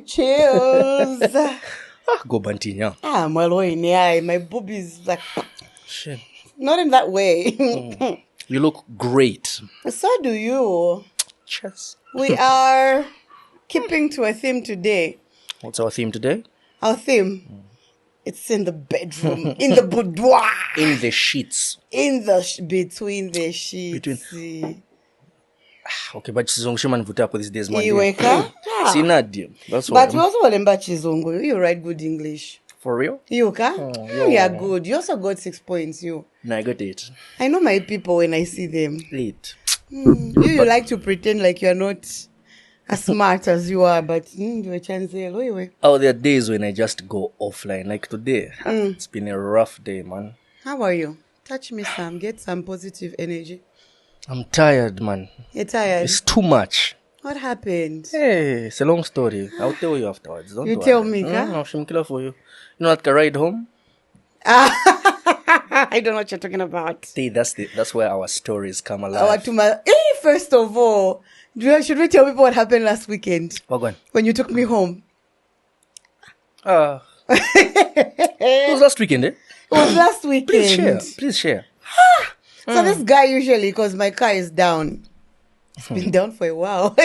Chills. Go bantinya. My boobies like Shit. not in that way. You look great. So do you. Cheers. We are keeping to a theme today. What's our theme today? Our theme. It's in the bedroom, in the boudoir, In the sheets. in the between the sheets. Okay, but Chizongshima put up with these days, man. Iweka? Sinadi. That's why. But we also remember Chizungu. You write good English. For real? You ka? You are good. You also got 6 points. You. No, I got 8. I know my people when I see them. 8. You like to pretend like you're not as smart as you are, but you a chance. Oh, there are days when I just go offline. Like today, it's been a rough day, man. How are you? Touch me some. Get some positive energy. I'm tired, man. You're tired? It's too much. What happened? Hey, it's a long story. I'll tell you afterwards. Don't You worry. tell me, ka? I'll kill for you. You know that can ride home? I don't know what you're talking about. See, that's where our stories come alive. First of all, should we tell people what happened last weekend? What going? When you took me home? It was last weekend, eh? It was last weekend. Please share. So this guy usually, because my car is down. It's been down for a while.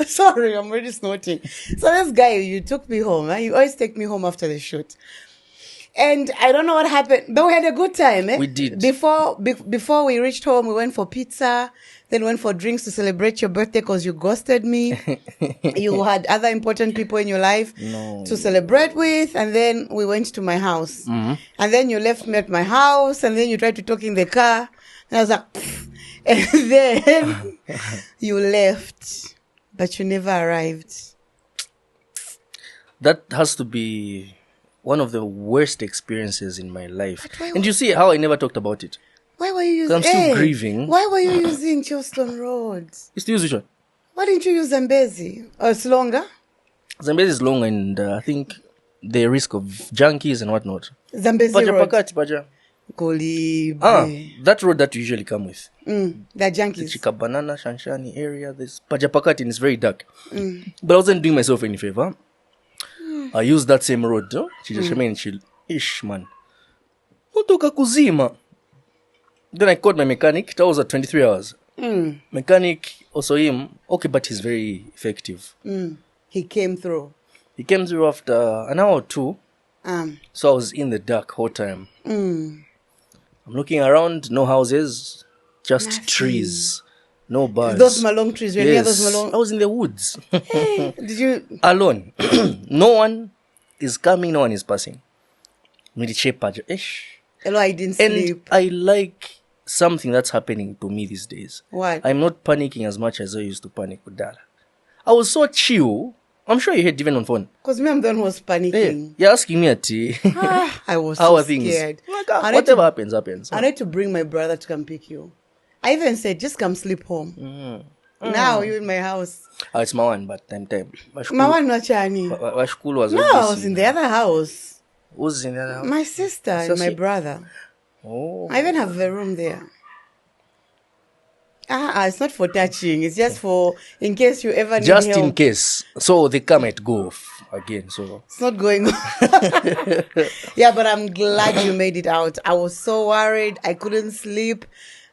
Sorry, I'm already snorting. So this guy, you took me home. Huh? You always take me home after the shoot. And I don't know what happened, but we had a good time. Eh? We did. Before we reached home, we went for pizza, then went for drinks to celebrate your birthday because you ghosted me. You had other important people in your life to celebrate with, and then we went to my house. Mm-hmm. And then you left me at my house, and then you tried to talk in the car. And I was like, pfft. And then you left, but you never arrived. That has to be one of the worst experiences in my life. And you see how I never talked about it. Why were you using? I'm still grieving. Why were you using Chilston Road? You still use which one? Why didn't you use Zambezi? Oh, it's longer. Zambezi is long, and I think the risk of junkies and whatnot. Zambezi Road. Paja. Kolib. That road that you usually come with. The junkies. The Chikabanana, Shanshani area. This Pajapakati, and it's very dark. But I wasn't doing myself any favor. I used that same road. Ish, man. Utoka kuzima. Then I called my mechanic. That was at 23 hours. Mechanic, also him. Okay, but he's very effective. He came through. He came through after an hour or two. So I was in the dark whole time. I'm looking around, no houses, just trees, no bars. Those Malong trees, were near those Malong. I was in the woods. Hey, did you? Alone. No one is coming, no one is passing. Hello, I didn't sleep. And I like something that's happening to me these days. What? I'm not panicking as much as I used to panic with Dara. I was so chill. I'm sure you heard even on phone. Because me, I'm the one who was panicking. Hey, you're asking me at I was how so are things? scared. Whatever happens, happens. I need to bring my brother to come pick you. I even said, just come sleep home. Now you're in my house. Oh, it's my one, but time. My one not Chani. My school was. No, I was in the other house. Who's in the other house? My sister and my brother. Oh. I even have a room there. It's not for touching. It's just for in case you ever need just help. In case. So they come and go off again. So it's not going on. Yeah, but I'm glad you made it out. I was so worried. I couldn't sleep.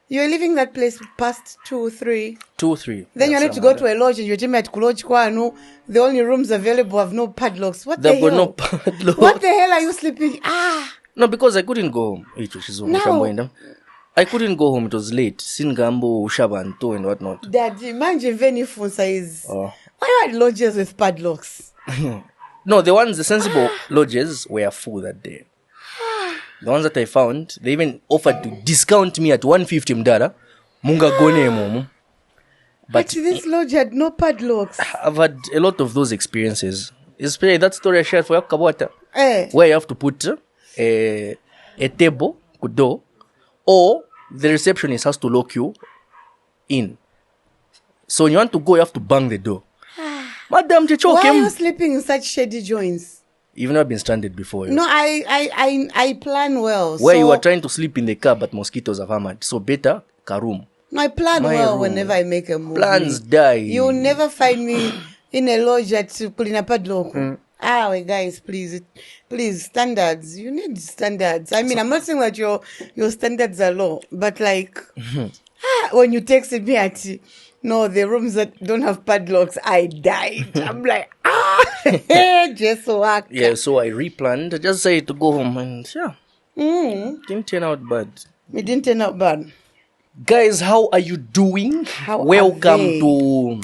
You're leaving that place past 2, 3. 2, 3. Then you need to go to a lodge and you're at Kuloj Kwanu. The only rooms available have no padlocks. What the hell? They've got no padlocks. What the hell are you sleeping? No, because I couldn't go home. No. I couldn't go home. It was late. Singambo, Ushabanto and whatnot. Daddy, imagine Veni Funsa is... Why you had lodges with padlocks? No, the sensible lodges were full that day. The ones that I found, they even offered to discount me at $150. Munga gone momo. But this lodge had no padlocks. I've had a lot of those experiences. Especially that story I shared for Kabwata. Where you have to put a table, door, or the receptionist has to lock you in. So when you want to go, you have to bang the door. Madam, why are you sleeping in such shady joints? You've never been stranded before. No, I plan well. Where you are trying to sleep in the car, but mosquitoes have hammered. So better, car room. I plan My well room. whenever I make a movie. Plans die. You'll never find me in a lodge at Pulina Padlock. Well, guys, please, standards. You need standards. I mean, I'm not saying that your standards are low, but like, when you texted me at, no, the rooms that don't have padlocks, I died. I'm like, just work. Yeah, so I replanned. I just said to go home and didn't turn out bad. It didn't turn out bad. Guys, how are you doing? Welcome to...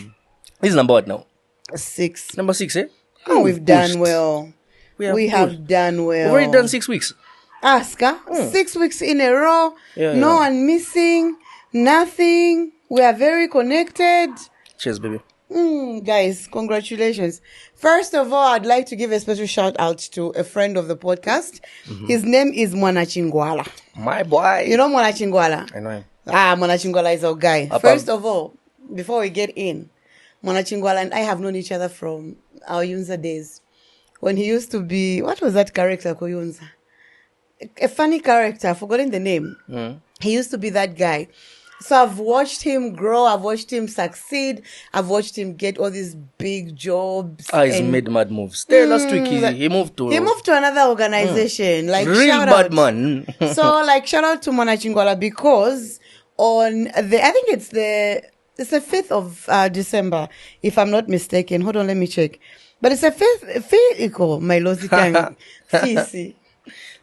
This is number what now? 6. Number 6, eh? Oh, we've done well. We have done well. We've already done 6 weeks. Ask her. 6 weeks in a row. No one missing. Nothing. We are very connected. Cheers, baby. Guys, congratulations. First of all, I'd like to give a special shout out to a friend of the podcast. His name is Mwanachingwala. My boy. You know Mwanachingwala? I know him. Mwanachingwala is our guy. First of all, before we get in, Mwanachingwala and I have known each other from our Yunza days. When he used to be, what was that character called Yunza? A funny character, I've forgotten the name. He used to be that guy. So I've watched him grow. I've watched him succeed. I've watched him get all these big jobs. He's made mad moves. Last week he moved to... He moved to another organization. Like, real shout bad out. man. So, like, shout out to Mwanachingwala because on the... I think it's the 5th of December, if I'm not mistaken. Hold on, let me check. But it's a 5th... my lousy tongue.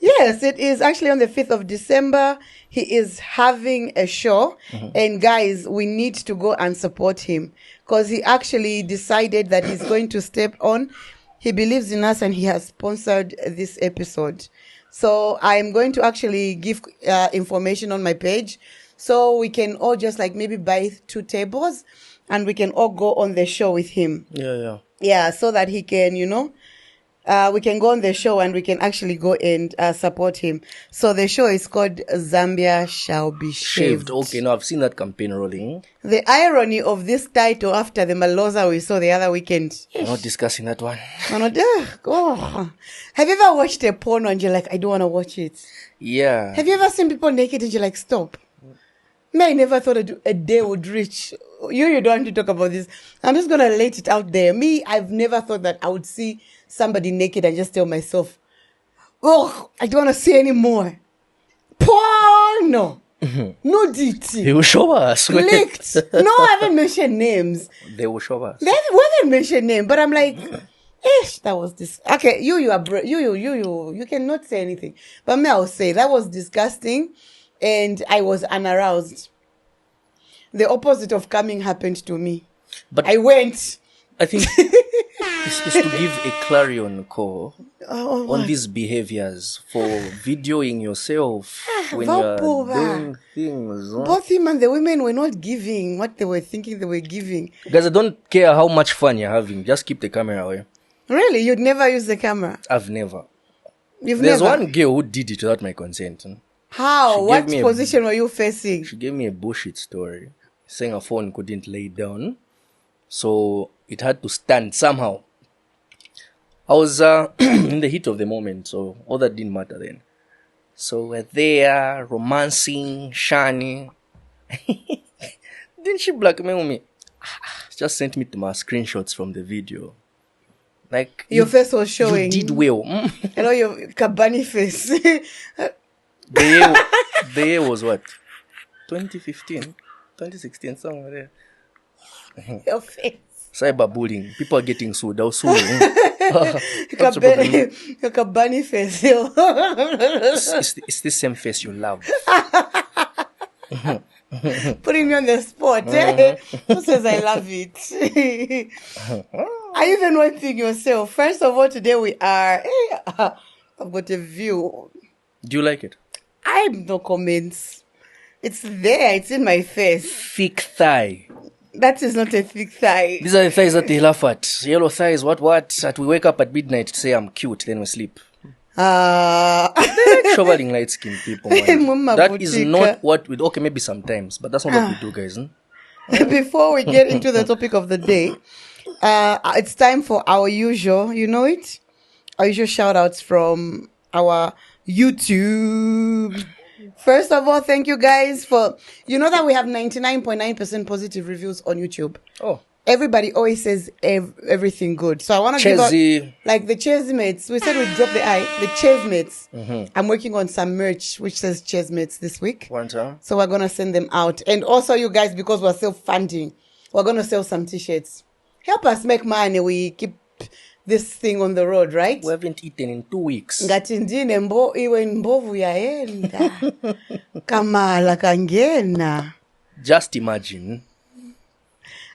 Yes, it is actually on the 5th of December. He is having a show. And guys, we need to go and support him because he actually decided that he's going to step on. He believes in us and he has sponsored this episode. So I'm going to actually give information on my page so we can all just like maybe buy 2 tables and we can all go on the show with him. Yeah, so that he can, we can go on the show and we can actually go and support him. So the show is called Zambia Shall Be Shaved. Okay, now I've seen that campaign rolling. The irony of this title after the Maloza we saw the other weekend. We're not discussing that one. Have you ever watched a porno and you're like, I don't want to watch it? Yeah. Have you ever seen people naked and you're like, stop? Me, I never thought a day would reach. You don't want to talk about this. I'm just going to let it out there. Me, I've never thought that I would see somebody naked and just tell myself, I don't want to see anymore. Porno. Nudity. They will show us. Licked. No, I haven't mentioned names. They will show us. They haven't mentioned names, but I'm like, that was this. Okay, you cannot say anything. But me, I'll say that was disgusting. And I was unaroused. The opposite of coming happened to me. But I went. I think it's to give a clarion call on these behaviors for videoing yourself when you're doing things. Both him and the women were not giving what they were thinking they were giving. Guys, I don't care how much fun you're having. Just keep the camera away. Really? You'd never use the camera? I've never. There's one girl who did it without my consent. How? What position were you facing? She gave me a bullshit story, saying her phone couldn't lay down, so it had to stand somehow. I was in the heat of the moment, so all that didn't matter then. So we're there, romancing, shiny. Didn't she blackmail me? She just sent me to my screenshots from the video. Like your face was showing. You did well. I know your Kabani face. The year was what? 2015? 2016, somewhere there. Your face. Cyberbullying. People are getting sued. I'll sue you. Your Kabani face. It's the same face you love. Putting me on the spot. Who says I love it? Are you even one thing yourself? First of all, today we are... I've got a view. Do you like it? I have no comments. It's there. It's in my face. Thick thigh. That is not a thick thigh. These are the thighs that they laugh at. Yellow thighs, what? That we wake up at midnight to say I'm cute, then we sleep. They like shoveling light-skinned people, man. That is not what we... Okay, maybe sometimes, but that's not what we do, guys. Before we get into the topic of the day, it's time for our usual, you know it? Our usual shout-outs from our YouTube. First of all, thank you guys for, you know that we have 99.9% positive reviews on YouTube. Oh. Everybody always says everything good. So I want to give out, like the Chesmates. We said we'd drop the I. The Chesmates. I'm working on some merch which says Chesmates this week. One time. So we're going to send them out. And also you guys, because we're self-funding, we're going to sell some t-shirts. Help us make money. We keep this thing on the road, right? We haven't eaten in 2 weeks. Ngati ndine iwe mbovu yaenda. Kamala kangena. Just imagine.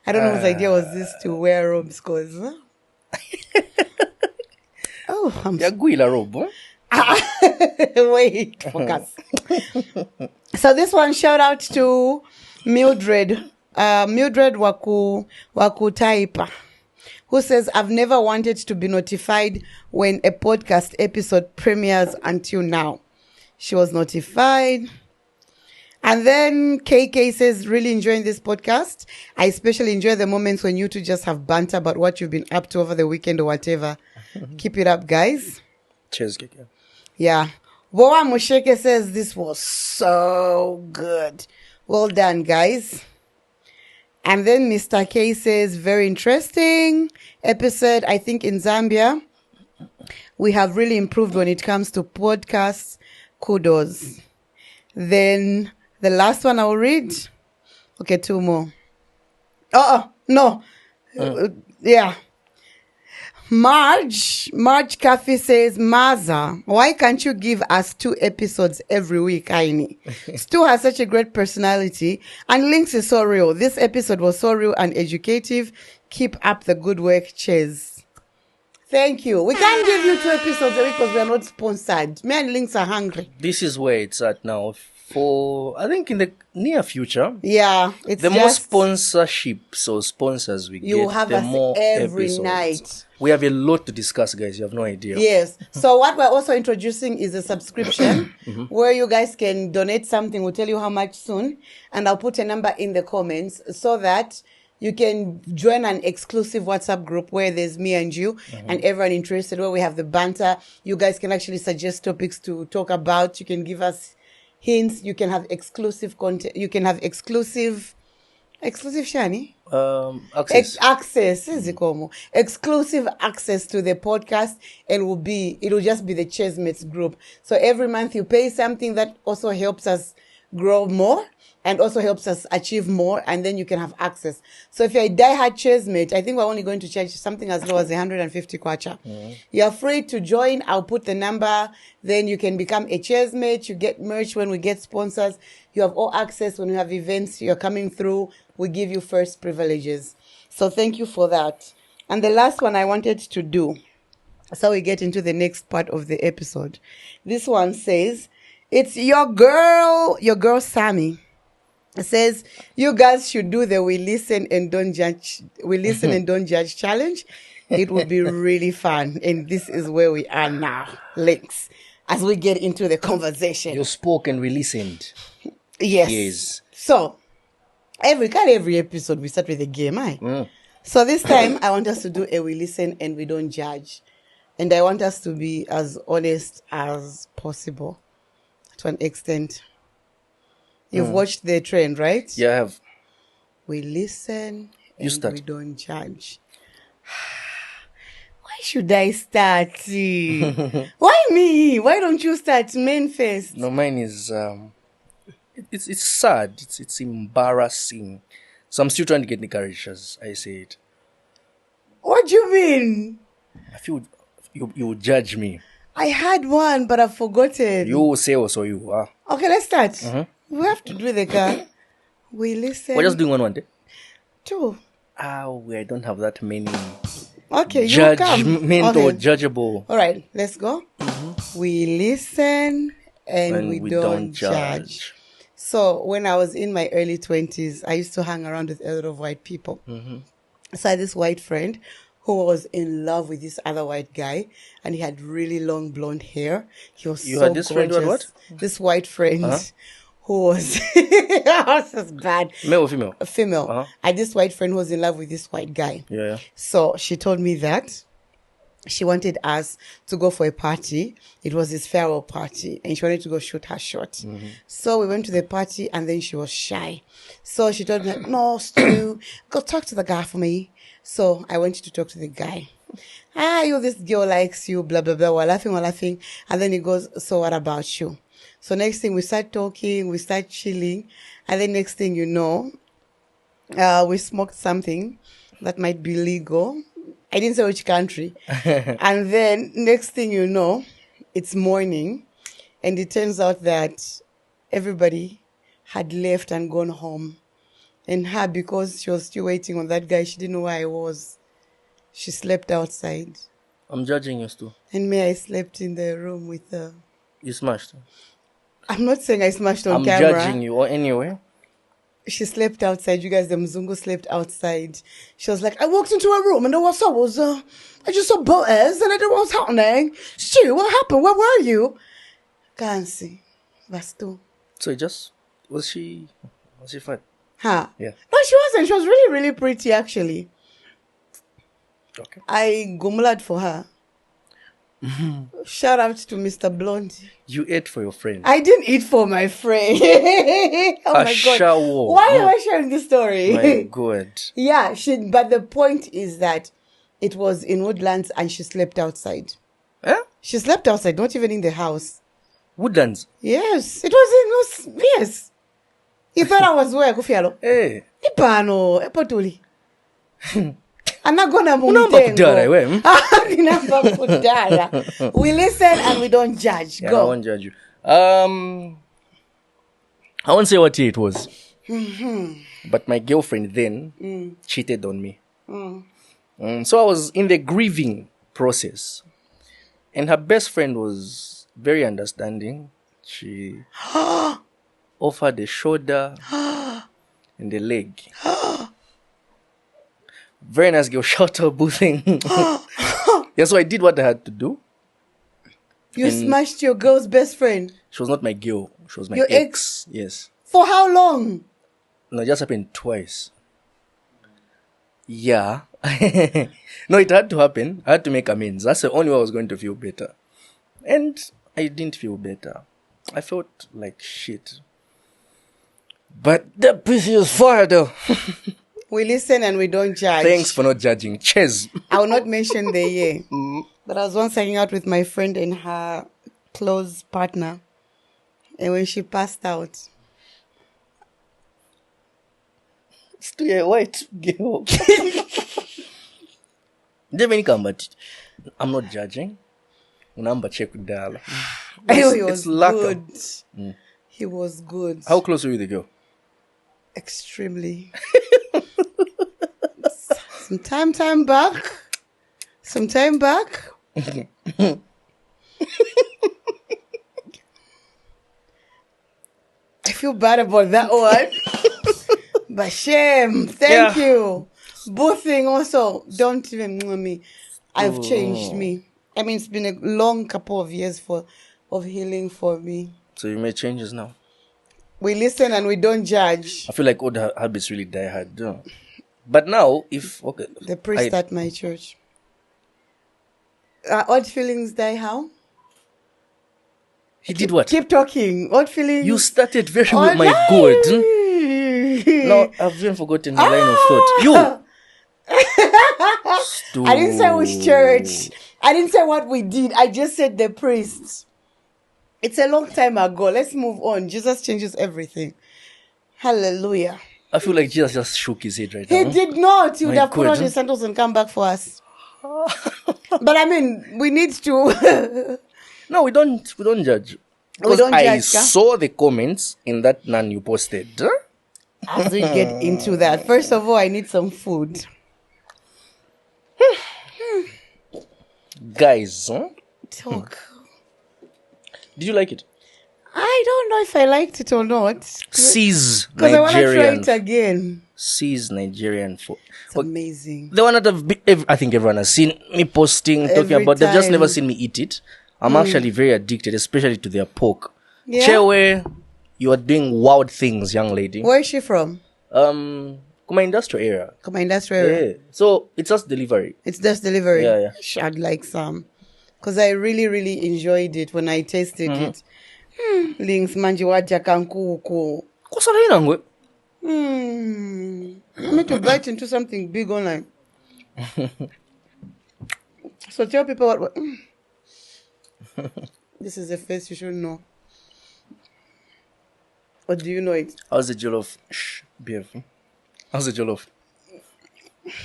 I don't know whose idea was this to wear robes, cause I'm Yaguila robe. Wait, focus. So this one, shout out to Mildred. Mildred Wakutaipa, who says, I've never wanted to be notified when a podcast episode premieres until now. She was notified. And then KK says, really enjoying this podcast. I especially enjoy the moments when you two just have banter about what you've been up to over the weekend or whatever. Keep it up, guys. Cheers, KK. Yeah. Boa Musheke says, this was so good. Well done, guys. And then Mr. K says, very interesting episode. I think in Zambia, we have really improved when it comes to podcasts. Kudos. Then the last one I'll read. Okay, 2 more. No. Yeah. Marge Cafe says, Maza, why can't you give us 2 episodes every week, Aini? Stu has such a great personality and Links is so real. This episode was so real and educative. Keep up the good work. Cheers. Thank you. We can't give you 2 episodes a week because we are not sponsored. Me and Links are hungry. This is where it's at now. For, I think in the near future. Yeah. It's the more sponsorships or sponsors we you get, have the us more every episodes. night. We have a lot to discuss, guys. You have no idea. Yes. So what we're also introducing is a subscription where you guys can donate something. We'll tell you how much soon. And I'll put a number in the comments so that you can join an exclusive WhatsApp group where there's me and you and everyone interested, where we have the banter. You guys can actually suggest topics to talk about. You can give us hints. You can have exclusive content. You can have exclusive Shani? Exclusive access to the podcast, and it'll just be the Chesmates group. So every month you pay something that also helps us grow more and also helps us achieve more, and then you can have access. So if you're a diehard Chesmate, I think we're only going to charge something as low as 150 kwacha. You're free to join. I'll put the number. Then you can become a Chesmate. You get merch when we get sponsors. You have all access when we have events. You're coming through. We give you first privileges. So thank you for that. And the last one I wanted to do, so we get into the next part of the episode. This one says, it's your girl Sammy. It says, you guys should do the we listen and don't judge challenge. It will be really fun. And this is where we are now. Links. As we get into the conversation. You spoke and we listened. Yes. So, every episode we start with a game, So this time I want us to do a we listen and we don't judge. And I want us to be as honest as possible to an extent. You've watched the trend, right? Yeah, I have. We listen and we don't judge. Why should I start? Why me? Why don't you start main first? No, mine is it's sad. It's embarrassing. So I'm still trying to get the courage, as I say it. What do you mean? I feel you judge me. I had one, but I've forgotten. You say also you are. Okay, let's start. We have to do the car. We listen. We're just doing one day. 2. I don't have that many. Okay, judgment or judgeable. All right, let's go. We listen and we don't judge. So when I was in my early 20s, I used to hang around with a lot of white people. So I had this white friend who was in love with this other white guy, and he had really long blonde hair. He was you had this gorgeous. Friend what? This white friend who was just bad. Male or female? A female. I had this white friend who was in love with this white guy. Yeah. So she told me that she wanted us to go for a party. It was this farewell party, and she wanted to go shoot her shot. So we went to the party, and then she was shy. So she told me, no, Stu, go talk to the guy for me. So I went to talk to the guy. This girl likes you, blah, blah, blah. We're laughing. And then he goes, so what about you? So next thing we start talking, we start chilling. And then next thing you know, we smoked something that might be legal. I didn't say which country. And then next thing you know, it's morning. And it turns out that everybody had left and gone home. And her, because she was still waiting on that guy, she didn't know where I was. She slept outside. I'm judging you, Stu. And me, I slept in the room with her. You smashed. I'm not saying I smashed on I'm camera. judging you anyway. She slept outside. You guys, the Mzungu slept outside. She was like, I walked into a room and I just saw Boaz and I don't know what's happening. Stu, what happened? Where were you? Can't see. Bastu. So was she fat? Huh? Yeah. No, she wasn't. She was really, really pretty, actually. Okay. I gumlad for her. Shout out to Mr. Blondie. You ate for your friend. I didn't eat for my friend. Oh my God. Why am I sharing this story? My God. Yeah, but the point is that it was in Woodlands and she slept outside. Eh? She slept outside, not even in the house. Woodlands? Yes. Yes. You thought I was where, Kufialo? Hey. Ipano, epotuli. Anagona Unamba kudala, we? Unamba kudala. We listen and we don't judge. Yeah, Go. I won't judge you. I won't say what year it was. But my girlfriend then cheated on me. So I was in the grieving process. And her best friend was very understanding. She offered the shoulder and the leg. Very nice girl. Shout out, Boothing. Yeah, so I did what I had to do. You smashed your girl's best friend? She was not my girl. She was my Your ex. Yes. For how long? No, it just happened twice. Yeah. No, it had to happen. I had to make amends. That's the only way I was going to feel better. And I didn't feel better. I felt like shit. But that pussy was fire though. We listen and we don't judge. Thanks for not judging. Cheers. I will not mention the year. But I was once hanging out with my friend and her close partner. And when she passed out. Still a white girl. But I'm not judging. Number check with Dala. He was good. He was good. How close were you with the girl? Extremely. Some time back. I feel bad about that one. But shame. Thank you. Bothing also. Don't even know me. I've changed me. I mean, it's been a long couple of years of healing for me. So you made changes now? We listen and we don't judge. I feel like old habits really die hard. Don't. But now, the priest at my church. Odd feelings die how? He did what? Keep talking. Odd feelings. You started very well, my God. No, I've even forgotten my line of thought. You. I didn't say which church. I didn't say what we did. I just said the priest. It's a long time ago. Let's move on. Jesus changes everything. Hallelujah. I feel like Jesus just shook his head right now. He did not. He would have put on his sandals and come back for us. But I mean, we need to. No, we don't judge. Because I saw the comments in that nun you posted. As we get into that, first of all, I need some food. Guys, Talk. Did you like it? I don't know if I liked it or not. Seize Nigerian. Because I want to try it again. Seize Nigerian food. It's amazing. The one that I think everyone has seen me posting, talking about. They've just never seen me eat it. I'm actually very addicted, especially to their pork. Yeah. Chewe, you are doing wild things, young lady. Where is she from? Kuma industrial area. Kuma industrial area. Yeah. So it's just delivery. It's just delivery. Yeah. I'd like some. Because I really, really enjoyed it when I tasted it. Links manji waja kankuku. Kusala inangwe. I need to bite into something big online. So tell people what this is a face you should know. Or do you know it? How's the jollof? Shh, beautiful. How's the jollof?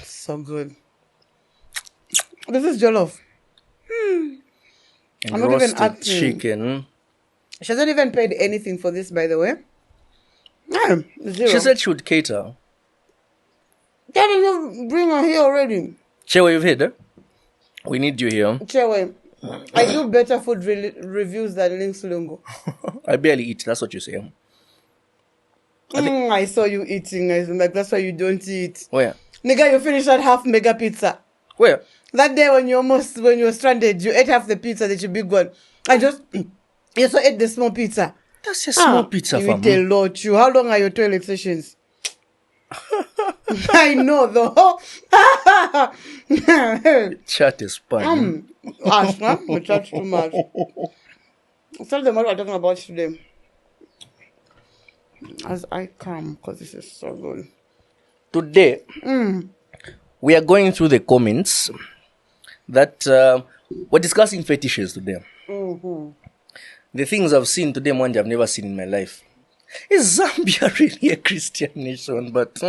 So good. This is jollof. And I'm not even acting. Chicken. She hasn't even paid anything for this, by the way. No, zero. She said she would cater. That didn't bring her here already. Chewe, you've heard, eh? We need you here. Chewe, I do better food reviews than Links Lungo. I barely eat. That's what you say. I saw you eating. I'm like, that's why you don't eat. Where? Nigga, you finished that half mega pizza. Where? That day when you were stranded, you ate half the pizza that you big one. You also ate the small pizza. That's a small pizza, you fam. eat a lot. How long are your toilet sessions? I know though. Chat is fun. Ash, huh? We chat too much. Tell them what we're talking about today. As I come, because this is so good. Today, we are going through the comments that we're discussing fetishes today. Mm-hmm. The things I've seen today, Mwanja, I've never seen in my life. Is Zambia really a Christian nation? But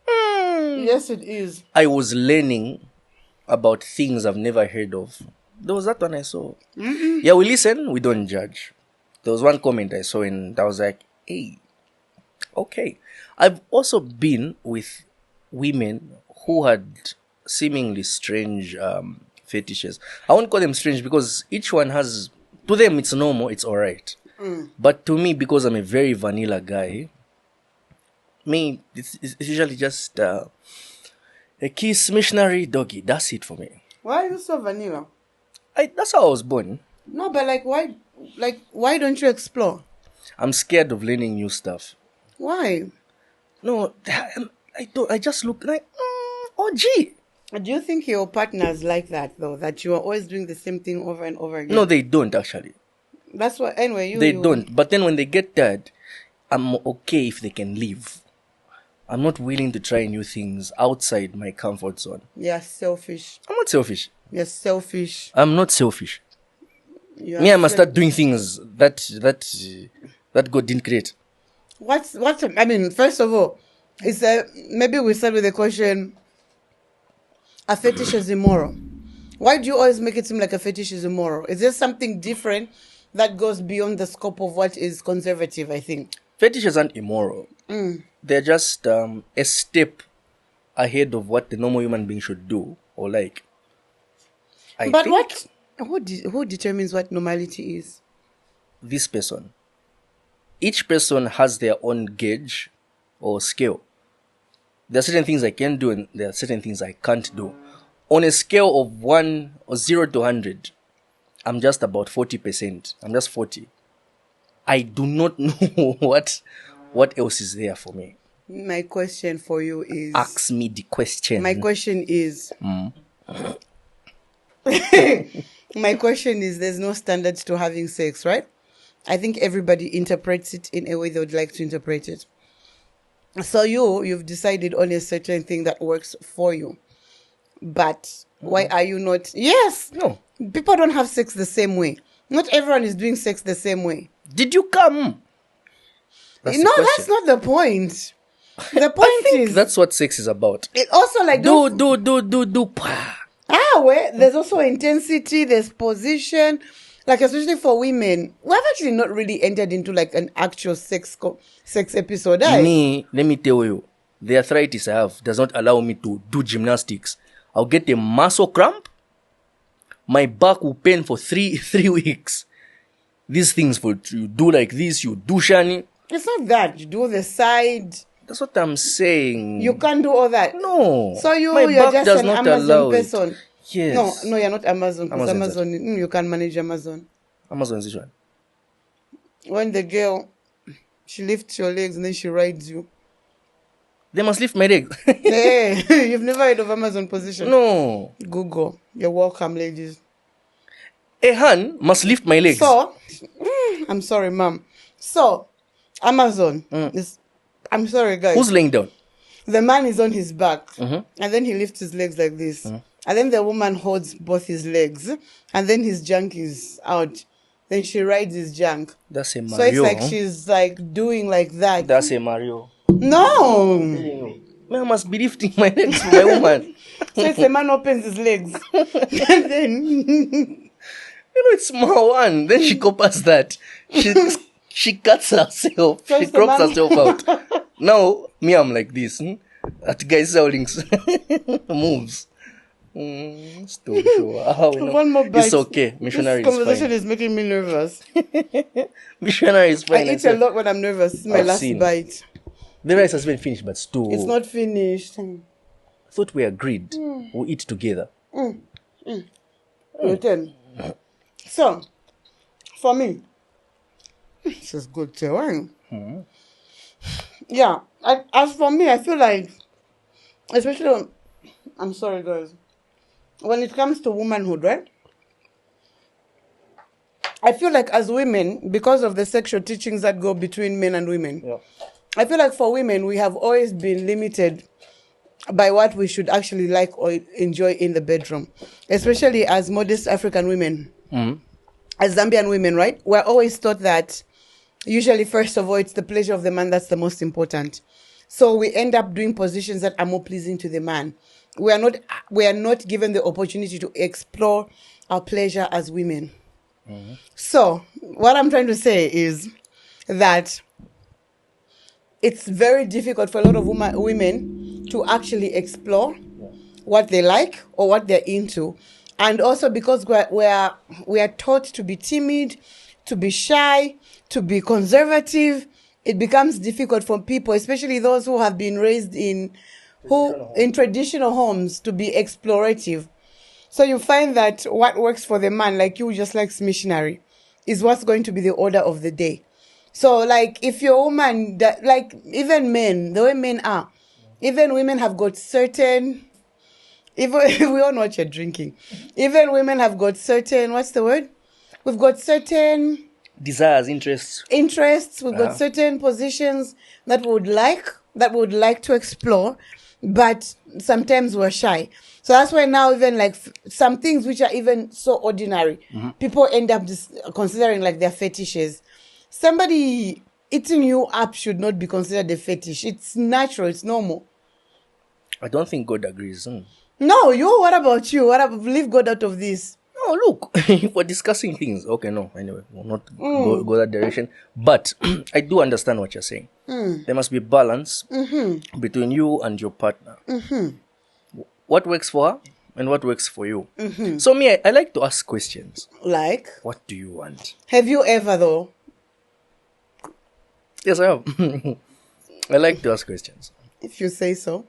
yes, it is. I was learning about things I've never heard of. There was that one I saw. Mm-hmm. Yeah, we listen, we don't judge. There was one comment I saw and I was like, hey, okay. I've also been with women who had seemingly strange fetishes. I won't call them strange because each one has, to them it's normal, it's alright. But to me, because I'm a very vanilla guy, it's usually just a kiss, missionary, doggy. That's it for me. Why are you so vanilla? That's how I was born. No, but why don't you explore? I'm scared of learning new stuff. Why? No, I don't. I just look like, oh gee. Do you think your partners like that though? That you are always doing the same thing over and over again? No, they don't actually. That's what. Anyway, They don't. But then when they get that, I'm okay if they can leave. I'm not willing to try new things outside my comfort zone. You're selfish. I'm not selfish. You're selfish. I'm not selfish. Me, I must start doing things that God didn't create. I mean, first of all, it's maybe we start with the question: a fetish is immoral. Why do you always make it seem like a fetish is immoral? Is there something different that goes beyond the scope of what is conservative? I think fetishes aren't immoral. They're just a step ahead of what the normal human being should do or like. Who determines what normality is? This person. Each person has their own gauge or scale. There are certain things I can do and there are certain things I can't do. On a scale of 0 to 100, I'm just about 40%. I'm just 40. I do not know what else is there for me. My question for you is... Ask me the question. My question is... My question is, there's no standards to having sex, right? I think everybody interprets it in a way they would like to interpret it. So you've decided on a certain thing that works for you. But why are you not... Yes! No. People don't have sex the same way. Not everyone is doing sex the same way. Did you come? That's not the point. The point is... that's what sex is about. It also like... Do. There's also intensity, there's position. Like, especially for women, we've actually not really entered into like an actual sex episode. Let me tell you, the arthritis I have does not allow me to do gymnastics. I'll get a muscle cramp. My back will pain for three weeks. These things you do like this, you do shani. It's not that. You do the side. That's what I'm saying. You can't do all that. No. So you're just an Amazon person. Yes. No, you're not Amazon. Because Amazon, you can manage Amazon. Amazon is this one. When the girl She lifts your legs and then she rides you. They must lift my legs. Hey, you've never heard of Amazon position? No. Google. You're welcome, ladies. A hand must lift my legs. So, I'm sorry, ma'am. So, Amazon is. I'm sorry, guys. Who's laying down? The man is on his back, and then he lifts his legs like this, and then the woman holds both his legs, and then his junk is out. Then she rides his junk. That's a Mario. So it's like she's like doing like that. That's a Mario. No. Man must be lifting my legs, my woman. So it's the man opens his legs, and then it's my one. Then she copies that. She cuts herself. So she it's the crops man- herself out. Now, me, I'm like this. That guy's selling moves. Still sure. One more bite. It's okay. Missionary This is conversation fine. is making me nervous. Missionary is I fine. eat a lot when I'm nervous. This is my I've last seen. bite. The rice has been finished, but still. It's not finished. I thought we agreed. We'll eat together. Your turn. So, for me, this is good too. Yeah. As for me, I feel like, especially I'm sorry, guys. When it comes to womanhood, right? I feel like as women, because of the sexual teachings that go between men and women, Yeah. I feel like for women, we have always been limited by what we should actually like or enjoy in the bedroom, especially as modest African women, as Zambian women, right? We're always taught that usually, first of all, it's the pleasure of the man that's the most important. So we end up doing positions that are more pleasing to the man. We are not given the opportunity to explore our pleasure as women. So what I'm trying to say is that it's very difficult for a lot of women to actually explore what they like or what they're into. And also because we are taught to be timid, to be shy, to be conservative, it becomes difficult for people, especially those who have been raised in traditional homes, to be explorative. So you find that what works for the man, like you just likes missionary, is what's going to be the order of the day. So like if you're a woman, like even men, the way men are, even women have got certain, even we all know what you're drinking, even women have got certain, what's the word? We've got certain Desires, interests. We've got certain positions that we would like to explore, but sometimes we're shy. So that's why now even like some things which are even so ordinary, people end up just considering like they're fetishes. Somebody eating you up should not be considered a fetish. It's natural. It's normal. I don't think God agrees. No, what about you? Leave God out of this. No, look, if we're discussing things, okay, no, anyway, we'll not go that direction. But I do understand what you're saying. There must be balance between you and your partner. What works for her and what works for you. So me, I like to ask questions. Like? What do you want? Have you ever though? Yes, I have. I like to ask questions. If you say so.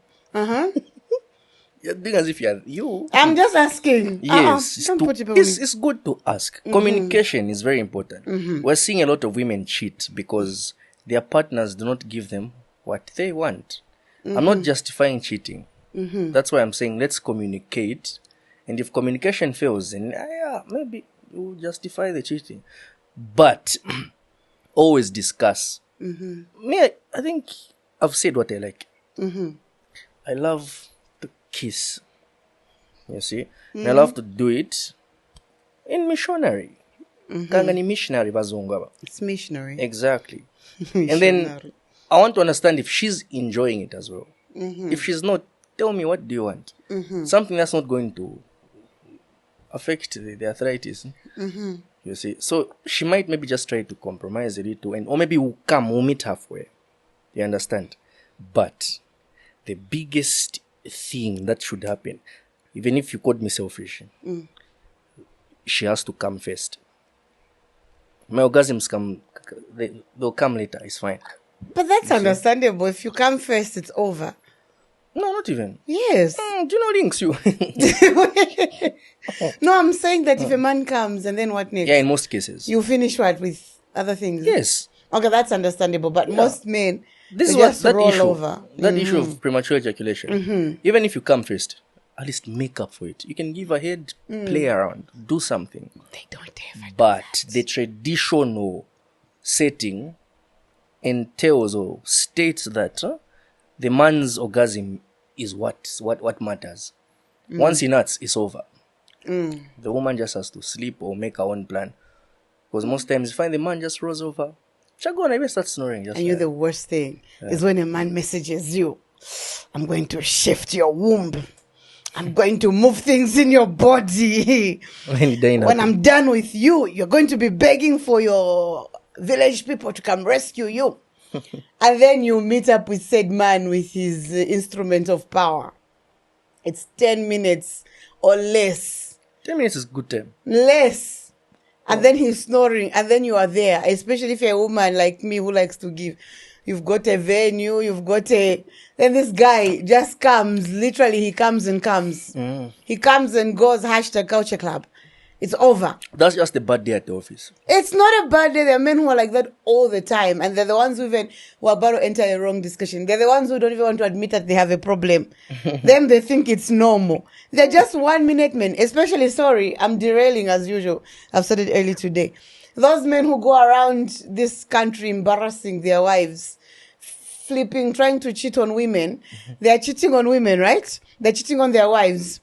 You're doing as if you. I'm just asking. Yes, Don't put it on me. it's good to ask. Communication is very important. We're seeing a lot of women cheat because their partners do not give them what they want. I'm not justifying cheating. That's why I'm saying let's communicate. And if communication fails, then maybe we'll justify the cheating. But always discuss. Me, I think I've said what I like. I love to kiss. You see? And I love to do it in missionary. Kanga ni missionary bazungu. It's missionary. Exactly. And then I want to understand if she's enjoying it as well. If she's not, tell me, what do you want? Something that's not going to affect the arthritis. You see? So she might maybe just try to compromise a little, or maybe we'll meet halfway. You understand? But the biggest thing that should happen, even if you called me selfish, she has to come first. My orgasms they'll come later, it's fine. But that's understandable. If you come first, it's over. No, not even. Yes. Do you know links you? No, I'm saying that if a man comes and then what next? Yeah, in most cases. You finish what with other things? Yes. Okay, that's understandable. But most men, This they is what just that roll issue. over. That issue of premature ejaculation. Even if you come first, at least make up for it. You can give a head, play around, do something. They don't ever. But the traditional setting entails or states that the man's orgasm is what matters. Once he nuts, it's over. The woman just has to sleep or make her own plan. Because most times you find the man just rolls over. Chagona even starts snoring. Just And you're the worst thing is when a man messages you, I'm going to shift your womb. I'm going to move things in your body. When I'm done with you, you're going to be begging for your village people to come rescue you. And then you meet up with said man with his instrument of power. It's 10 minutes or less. 10 minutes is good time. Less. And then he's snoring, and then you are there, especially if you're a woman like me who likes to give. You've got a venue, then this guy just comes, literally he comes and comes. He comes and goes, #culture club. It's over. That's just a bad day at the office. It's not a bad day. There are men who are like that all the time. And they're the ones who are about to enter a wrong discussion. They're the ones who don't even want to admit that they have a problem. Them, they think it's normal. They're just 1 minute men. Especially, sorry, I'm derailing as usual. I've said it early today. Those men who go around this country embarrassing their wives, trying to cheat on women. They're cheating on women, right? They're cheating on their wives.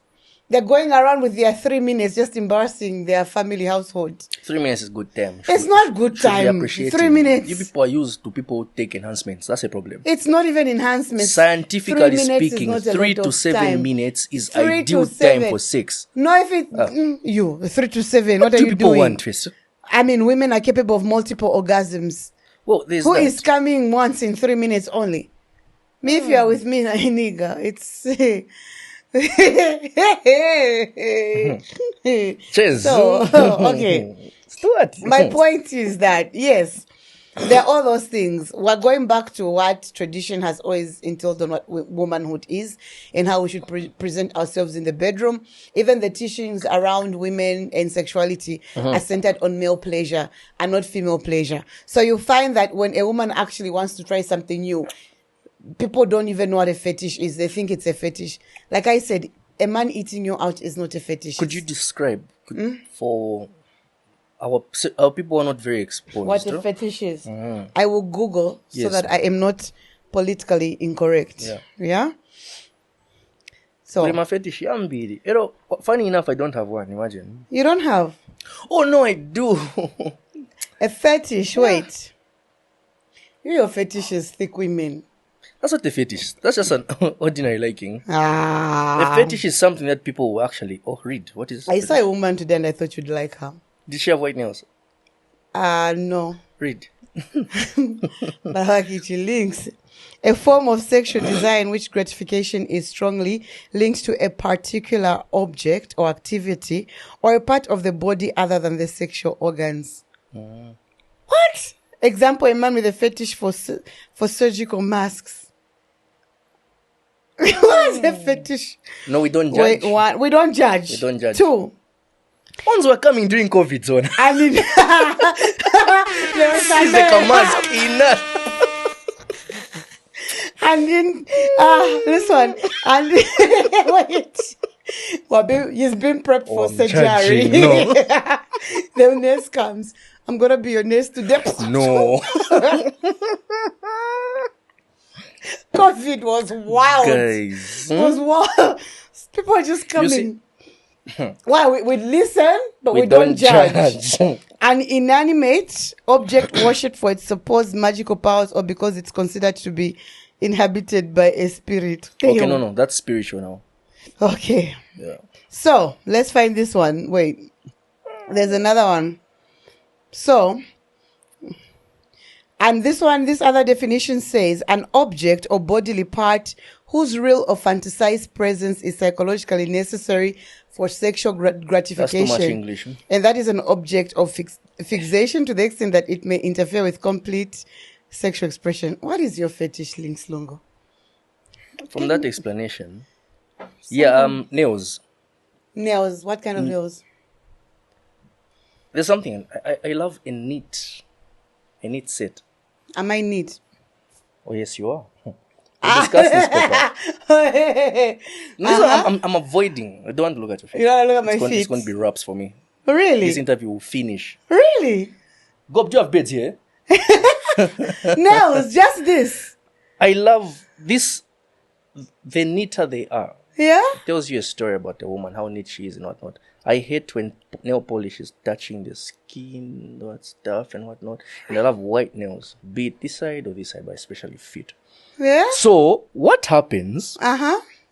They're going around with their 3 minutes just embarrassing their family household. 3 minutes is good time. It's not good time. 3 minutes. You people are used to people take enhancements. That's a problem. It's not even enhancements. Scientifically speaking, 3 to 7 minutes is ideal time for sex. No, if it... 3 to 7, what are you doing? People want, Tris? I mean, women are capable of multiple orgasms. Well, there's Who is coming once in 3 minutes only? Me, if you are with me, nigga, it's... Cheers. So, okay. Stuart. My point is that, yes, there are all those things. We're going back to what tradition has always entailed on what womanhood is and how we should present ourselves in the bedroom. Even the teachings around women and sexuality are centered on male pleasure and not female pleasure. So you find that when a woman actually wants to try something new, people don't even know what a fetish is. They think it's a fetish. Like I said, a man eating you out is not a fetish. Could you describe for our people who are not very exposed what a fetish is? I will Google so that I am not politically incorrect. Yeah? So, my fetish, funny enough, I don't have one. Imagine. You don't have? Oh, no, I do. A fetish, wait. Your fetish is thick women. That's not a fetish. That's just an ordinary liking. A fetish is something that people will actually read. What is? I saw a woman today and I thought you'd like her. Did she have white nails? No. Read. But links. A form of sexual desire in which gratification is strongly linked to a particular object or activity or a part of the body other than the sexual organs. What? Example, a man with a fetish for surgical masks. What is a fetish? No, we don't judge. Wait, one, we don't judge. We don't judge. 2. Ones were coming during COVID zone. I mean, It's like a mask. Enough. And then, this one, and wait. Well, he's been prepped for surgery. No. The nurse comes. I'm gonna be your nurse today. No. COVID was wild. Guys. It was wild. People are just coming. Why? We listen, but we don't judge. An inanimate object worshipped for its supposed magical powers or because it's considered to be inhabited by a spirit. Okay, no, that's spiritual now. Okay. Yeah. So, let's find this one. Wait. There's another one. So, and this other definition says an object or bodily part whose real or fantasized presence is psychologically necessary for sexual gratification. That's too much English. And that is an object of fixation to the extent that it may interfere with complete sexual expression. What is your fetish, Links Longo? From that explanation, nails. Nails. What kind of nails? There's something I love a neat set. Am I neat? Oh, yes, you are. We'll discuss this paper. No, I'm avoiding. I don't want to look at your face. You don't look at my It's feet. going to be raps for me. Really? This interview will finish. Really? Gob, do you have beds here? No, it's just this. I love this. The neater they are. Yeah? It tells you a story about a woman, how neat she is and whatnot. I hate when nail polish is touching the skin, that stuff and whatnot. And I love white nails, be it this side or this side, but especially feet. Yeah? So, what happens?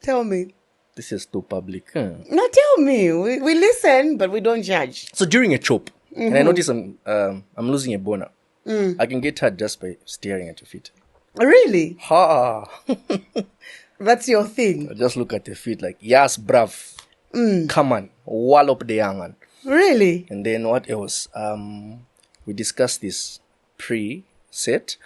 Tell me. This is too public. Huh? No, tell me. We listen, but we don't judge. So during a chop, and I notice I'm losing a boner. I can get hurt just by staring at your feet. Really? Ha! That's your thing. I just look at the feet like, yes, bruv. Come on, wallop the young one. Really? And then what else? We discussed this pre-set.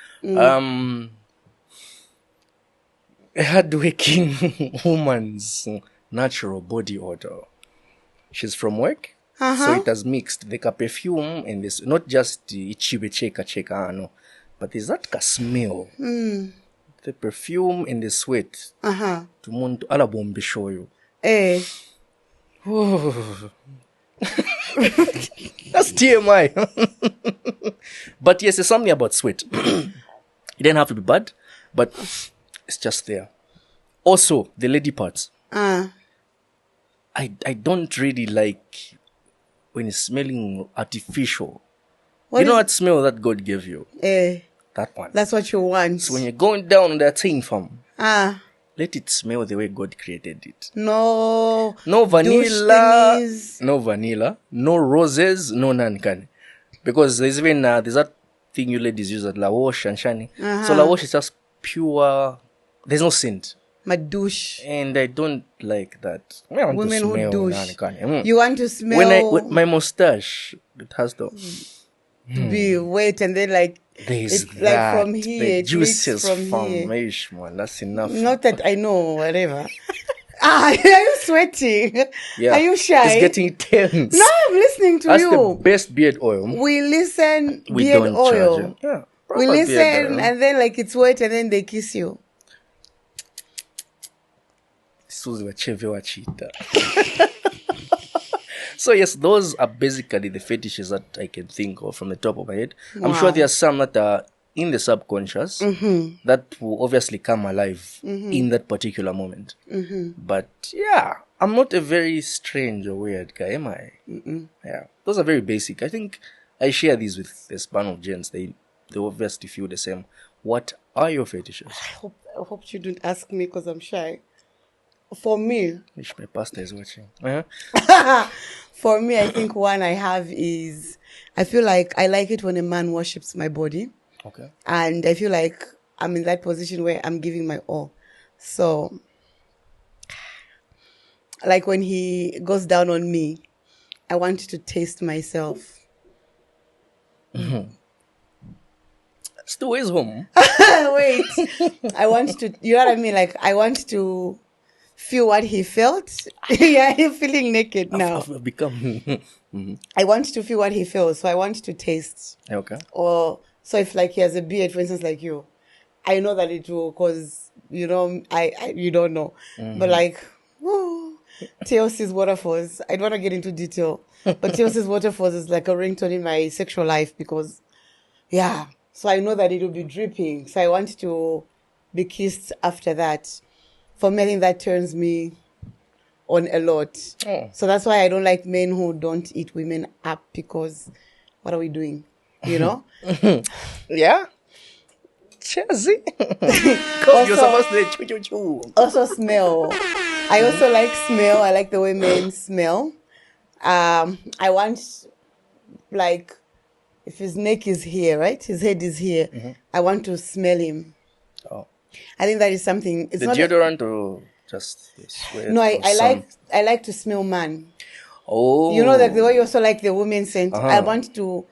A hard-working woman's natural body odor. She's from work, so it has mixed the perfume and this, not just the chibe cheka, no, but there's that smell. The perfume and the sweat. To muntu alabombe show you. Eh. That's TMI. But yes, there's something about sweat. It didn't have to be bad, but it's just there. Also, the lady parts. I don't really like when it's smelling artificial. You know what smell that God gave you? That one. That's what you want. So when you're going down on that thing from, let it smell the way God created it. No vanilla. thingies. No vanilla. No roses. No none can. Because there's even there's that thing you ladies use at La Wash and Shani. So La Wash is just pure. There's no scent. My douche. And I don't like that. I want Women to who smell douche. none. You want to smell. When my mustache, it has to be wet and then like there's it's that, like from here, the it juices leaks from here. man, that's enough. Not that I know, whatever. Are you sweating? Yeah. Are you shy? It's getting tense. No, I'm listening to That's you. the best beard oil. We listen We beard don't oil. charge it. Yeah, We proper beard listen oil. and then like it's wet and then they kiss you. Suzi wacheve wachita. So yes, those are basically the fetishes that I can think of from the top of my head. I'm sure there are some that are in the subconscious that will obviously come alive in that particular moment. But yeah, I'm not a very strange or weird guy, am I? Yeah, those are very basic. I think I share these with a span of gents. They obviously feel the same. What are your fetishes? I hope you don't ask me because I'm shy. For me, Wish my pastor is watching. For me, I think one I have is I feel like I like it when a man worships my body. Okay. And I feel like I'm in that position where I'm giving my all. So, like when he goes down on me, I want to taste myself. Still is home. Wait. I want to, you know what I mean? Like, I want to feel what he felt. Yeah, you're feeling naked now. I've become. I want to feel what he feels. So I want to taste. Okay. Or, so if like he has a beard, for instance, like you, I know that it will, because, you know, you don't know. But like, TLC's Waterfalls, I don't want to get into detail, but TLC's Waterfalls is like a ringtone in my sexual life because, yeah. So I know that it will be dripping. So I want to be kissed after that. For me, I think that turns me on a lot. So that's why I don't like men who don't eat women up, because what are we doing? You know? Yeah. Chelsea. You're supposed to choo choo choo. Also smell. I also like smell. I like the way men smell. I want, like, if his neck is here, right? His head is here. I want to smell him. Oh. I think that is something. It's The not deodorant or just sweat? no, or I like to smell man. Oh. You know, like the way you also like the woman scent. I want to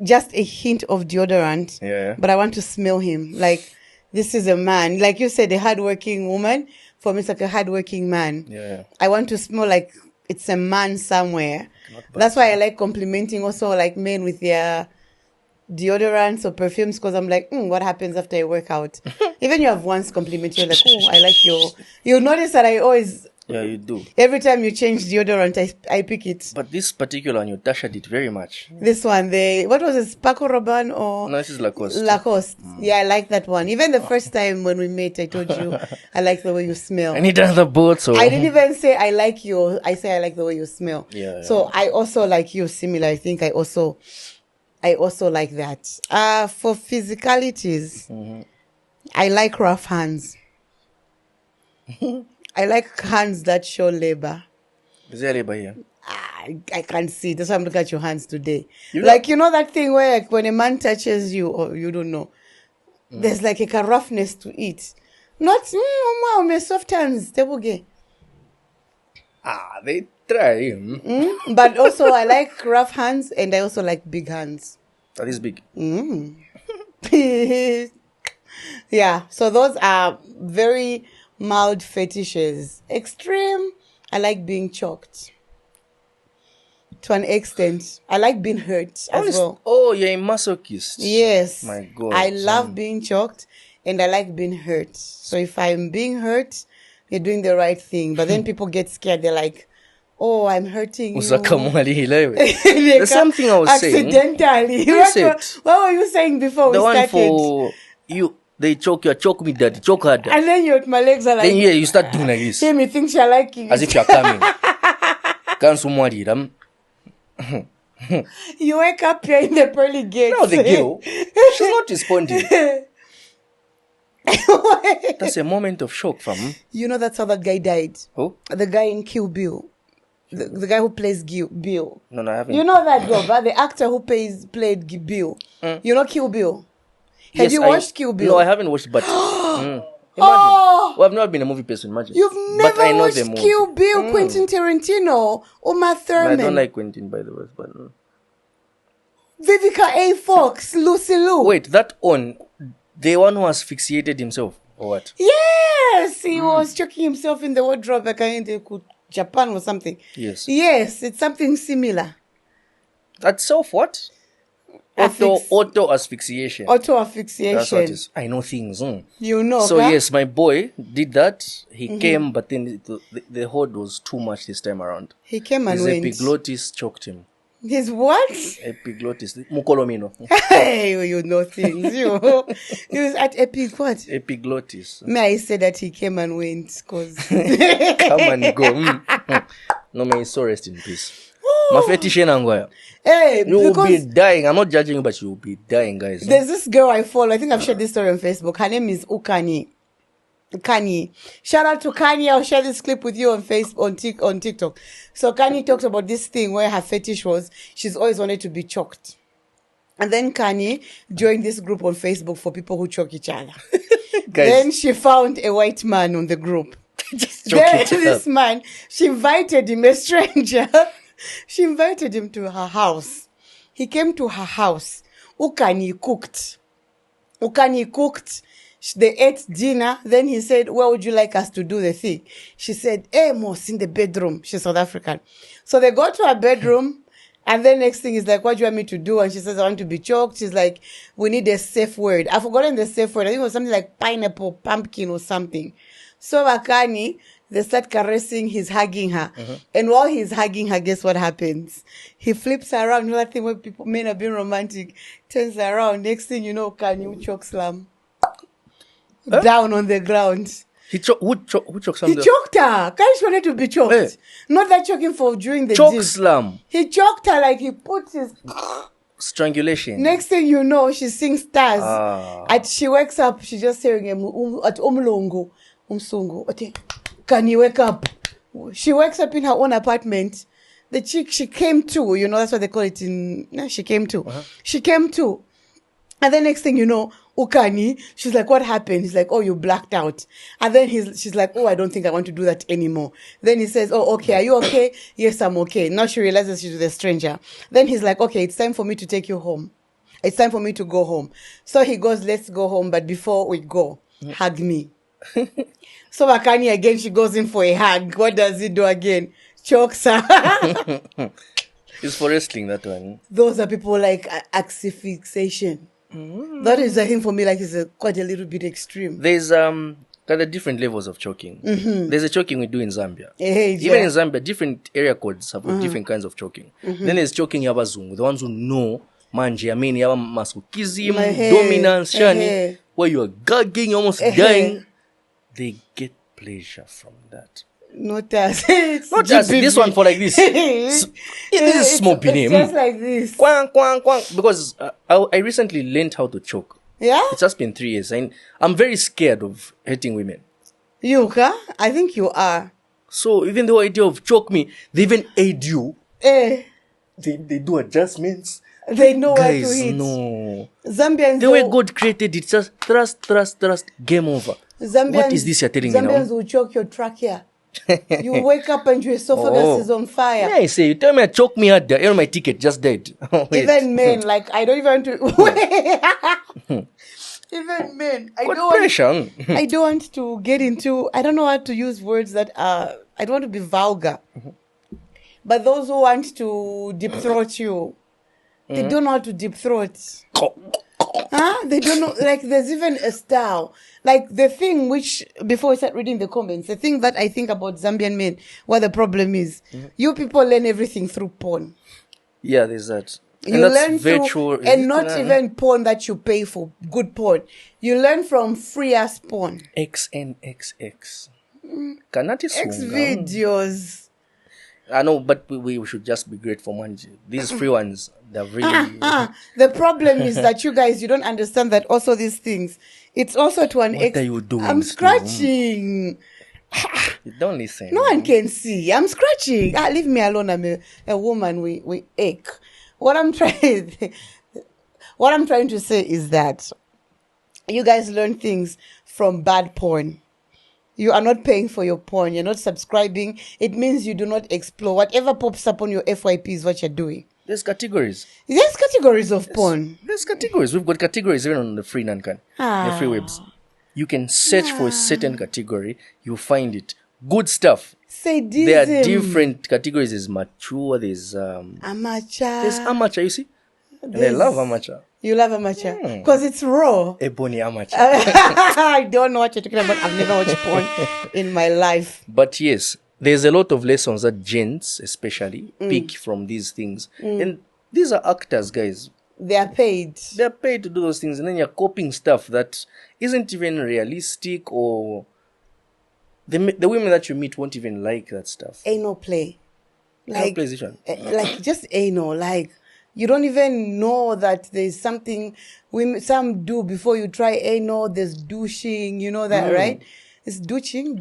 just a hint of deodorant. Yeah. But I want to smell him. Like, this is a man. Like you said, a hardworking woman. For me, it's like a hardworking man. Yeah. I want to smell like it's a man somewhere. That's why I like complimenting also like men with their deodorants or perfumes because I'm like, what happens after I work out? Even you have once complimented, you're like, oh, I like your... You'll notice that I always... Yeah, you do. Every time you change deodorant, I pick it. But this particular one, you dashed it very much. This one, what was it, Paco Rabanne or... No, this is Lacoste. Lacoste. Yeah, I like that one. Even the first time when we met, I told you, I like the way you smell. I need another boat, so... I didn't even say I like you. I say I like the way you smell. Yeah. So I also like you similar. I think I also like that. For physicalities, I like rough hands. I like hands that show labor. Is there labor here? I can't see. That's why I'm looking at your hands today. You know that thing where like, when a man touches you, or you don't know, there's like a roughness to it. Not, my soft hands, they try. But also I like rough hands and I also like big hands. That is big. Yeah, so those are very mild fetishes. Extreme, I like being choked. To an extent. I like being hurt as well. Oh, you're a masochist. Yes. My God. I love being choked and I like being hurt. So if I'm being hurt, you're doing the right thing. But then people get scared. They're like, oh, I'm hurting you. There's something I was saying. Accidentally. What were you saying before we started? The one for you. They choke me, daddy. Choke her, daddy. And then my legs are like... Then you start doing like this. Hear me think you're liking it. As if you're coming. You wake up, you're in the pearly gates. No, the girl. She's not responding. That's a moment of shock, fam. You know that's how that guy died. Who? The guy in Kill Bill. The guy who plays Bill. No, I haven't. You know that girl, but the actor who played Bill. You know Kill Bill? Have you watched Kill Bill? No, I haven't watched, but... Imagine. Oh! Well, I've never been a movie person, imagine. You've never I know watched the movie. Kill Bill, Quentin Tarantino, Uma Thurman. I don't like Quentin, by the way, but... Vivica A. Fox, Lucy Liu. Wait, that on... The one who asphyxiated himself, or what? Yes! He was choking himself in the wardrobe like in Japan or something. Yes. Yes, it's something similar. That's self what? Auto asphyxiation. Auto asphyxiation. That's what it is. I know things. You know. So yes, my boy did that. He came, but then the hold was too much this time around. He came and his went. epiglottis choked him. His what? Epiglottis. Mukolomino. Hey, you know things. He was at what? Epiglottis. May I say that he came and went? Cause come and go. No, may so rest in peace. My fetish Angoya. Hey, you will be dying. I'm not judging you, but you will be dying, guys. There's this girl I follow. I think I've shared this story on Facebook. Her name is Ukani. Kanye. Shout out to Kanye. I'll share this clip with you on Facebook, on TikTok. So Kanye talks about this thing where her fetish was she's always wanted to be choked. And then Kanye joined this group on Facebook for people who choke each other. Then she found a white man on the group. Then this man, she invited him, a stranger. She invited him to her house. He came to her house. Ukani cooked. They ate dinner. Then he said, where would you like us to do the thing? She said, Mos, in the bedroom. She's South African. So they go to her bedroom. And then next thing is like, what do you want me to do? And she says, I want to be choked. She's like, we need a safe word. I've forgotten the safe word. I think it was something like pineapple, pumpkin or something. So Akani, they start caressing, he's hugging her. And while he's hugging her, guess what happens? He flips around. You know that thing where men are being romantic, turns around. Next thing you know, Kanye choke slam. Down on the ground. Who choked He choked her. Kanye wanted to be choked. Hey. Not that choking for during the choke slam. He choked her like he put his... Strangulation. Next thing you know, she sings stars. And she wakes up, she's just hearing him at Umlungu. Can you wake up? She wakes up in her own apartment. The chick, she came to, you know, that's what they call it she came to. She came to. And then next thing you know, Ukani, she's like, what happened? He's like, oh, you blacked out. And then she's like, oh, I don't think I want to do that anymore. Then he says, oh, okay, are you okay? Yes, I'm okay. Now she realizes she's with a stranger. Then he's like, okay, it's time for me to take you home. It's time for me to go home. So he goes, let's go home. But before we go, hug me. So Akani again, she goes in for a hug. What does he do again? Chokes her. It's for wrestling, that one. Those are people like asphyxiation. That is, I think, for me, like, it's quite a little bit extreme. There's kind of different levels of choking. There's a choking we do in Zambia. Even in Zambia, different area codes have different kinds of choking. Then there's choking yabazungu, the ones who know manje, I mean, yaba masochism, dominance, shani, where you are gagging, almost dying. They get pleasure from that. Not as this one for like this. This is small it's just like this. Quang, quang, quang. Because I recently learned how to choke. Yeah? It's just been 3 years. And I'm very scared of hurting women. You, huh? I think you are. So even the idea of choke me, they even aid you. They do adjustments. They know Guys, where to hit. No. Zambians, the way God created it, just thrust, game over. Zambians, what is this you're telling me now? Zambians will choke your trachea. You wake up and your esophagus is on fire. Yeah, I say, you tell me I choke me at the my ticket just died. Even men, like, I don't even want to... Even men, I don't want to get into... I don't know how to use words that are... I don't want to be vulgar. But those who want to deep throat you, they don't know how to deep throat. They don't know, like, there's even a style. Like, the thing which, before I start reading the comments, the thing that I think about Zambian men, what the problem is, you people learn everything through porn. Yeah, there's that. You learn through, and not even porn that you pay for, good porn. You learn from free-ass porn. XNXX. Kanati X videos. I know, but we should just be grateful, man. These free ones, they're really... The problem is that you guys, you don't understand that also these things, it's also to an extent. What are you doing? I'm scratching. You don't listen. No one can see. I'm scratching. Leave me alone. I'm a woman. We ache. What I'm trying to say is that you guys learn things from bad porn. You are not paying for your porn. You're not subscribing. It means you do not explore. Whatever pops up on your FYP is what you're doing. There's categories. There's categories of porn. There's categories. We've got categories even on the free Nankan. The free webs. You can search for a certain category. You find it. Good stuff. Sadism. There are different categories. There's mature. There's amateur. There's amateur, you see? And I love amateur. You love amateur? Because it's raw. Ebony amateur. I don't know what you're talking about. I've never watched porn in my life. But yes, there's a lot of lessons that gents especially pick from these things. And these are actors, guys. They are paid. They're paid to do those things. And then you're copying stuff that isn't even realistic, or the women that you meet won't even like that stuff. Anal play. Like just anal. Like, you don't even know that there's something some do before you try anal. There's douching, you know that, right? It's douching.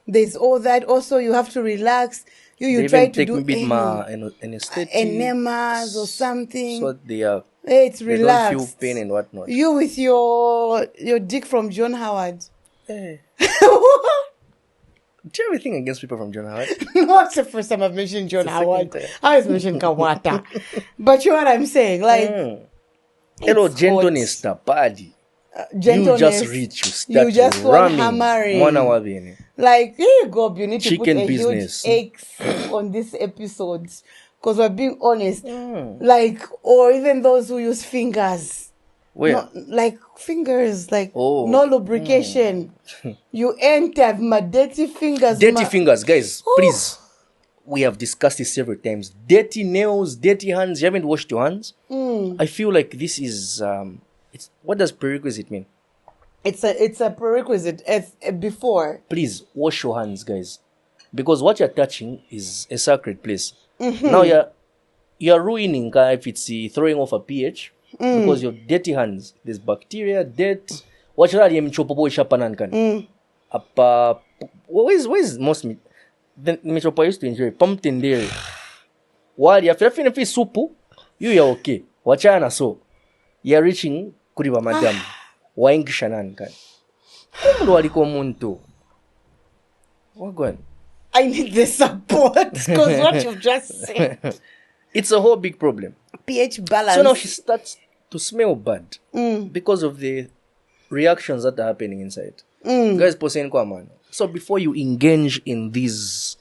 There's all that. Also, you have to relax. You try to do enemas or something. So they are. It's relaxed. They don't feel pain and whatnot. You with your dick from John Howard. Hey. Do you have anything against people from John Howard? No, it's the first time I've mentioned John Howard. I always mention Kawata. But you know what I'm saying? Like, hello, gentleness, body. Gentleness. You just reach, you start ramming. Hammering. 1 hour being. Like, here you go, you need to chicken put a business. huge X on this episode. Because we're being honest. Like, or even those who use fingers. Where? No, like fingers, like no lubrication. You ain't have my dirty fingers. Dirty fingers, guys, please. We have discussed this several times. Dirty nails, dirty hands. You haven't washed your hands. I feel like this is what does prerequisite mean? It's a prerequisite before. Please wash your hands, guys, because what you're touching is a sacred place. Now you're ruining if it's throwing off a pH. Because your dirty hands, there's bacteria, dirt. What should I do? Where is most meat? The metropolis used to enjoy pumpkin dairy. While you're feeling soup, you're okay. Wachana so you're reaching kuriba madam. Wang shanan kan. What going? I need the support because what you've just said. It's a whole big problem. pH balance. So now she starts to smell bad because of the reactions that are happening inside. Guys, poseen kwa man. So before you engage in these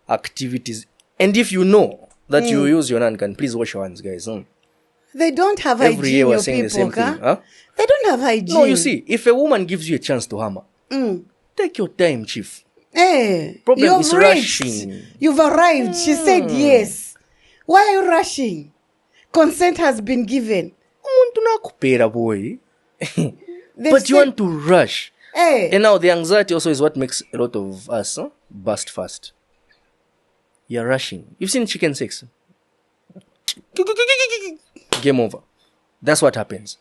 activities, And if you know that you use your nankan, please wash your hands, guys. They don't have Every hygiene, year we're your saying the same people, thing. Huh? They don't have hygiene. No, you see, if a woman gives you a chance to hammer, take your time, chief. Hey, Problem you've is reached. rushing. You've arrived. She said yes. Why are you rushing? Consent has been given. Umuntu nakupera, boy. But you want to rush. Hey. And now the anxiety also is what makes a lot of us burst fast. You're rushing. You've seen chicken sex. Game over. That's what happens.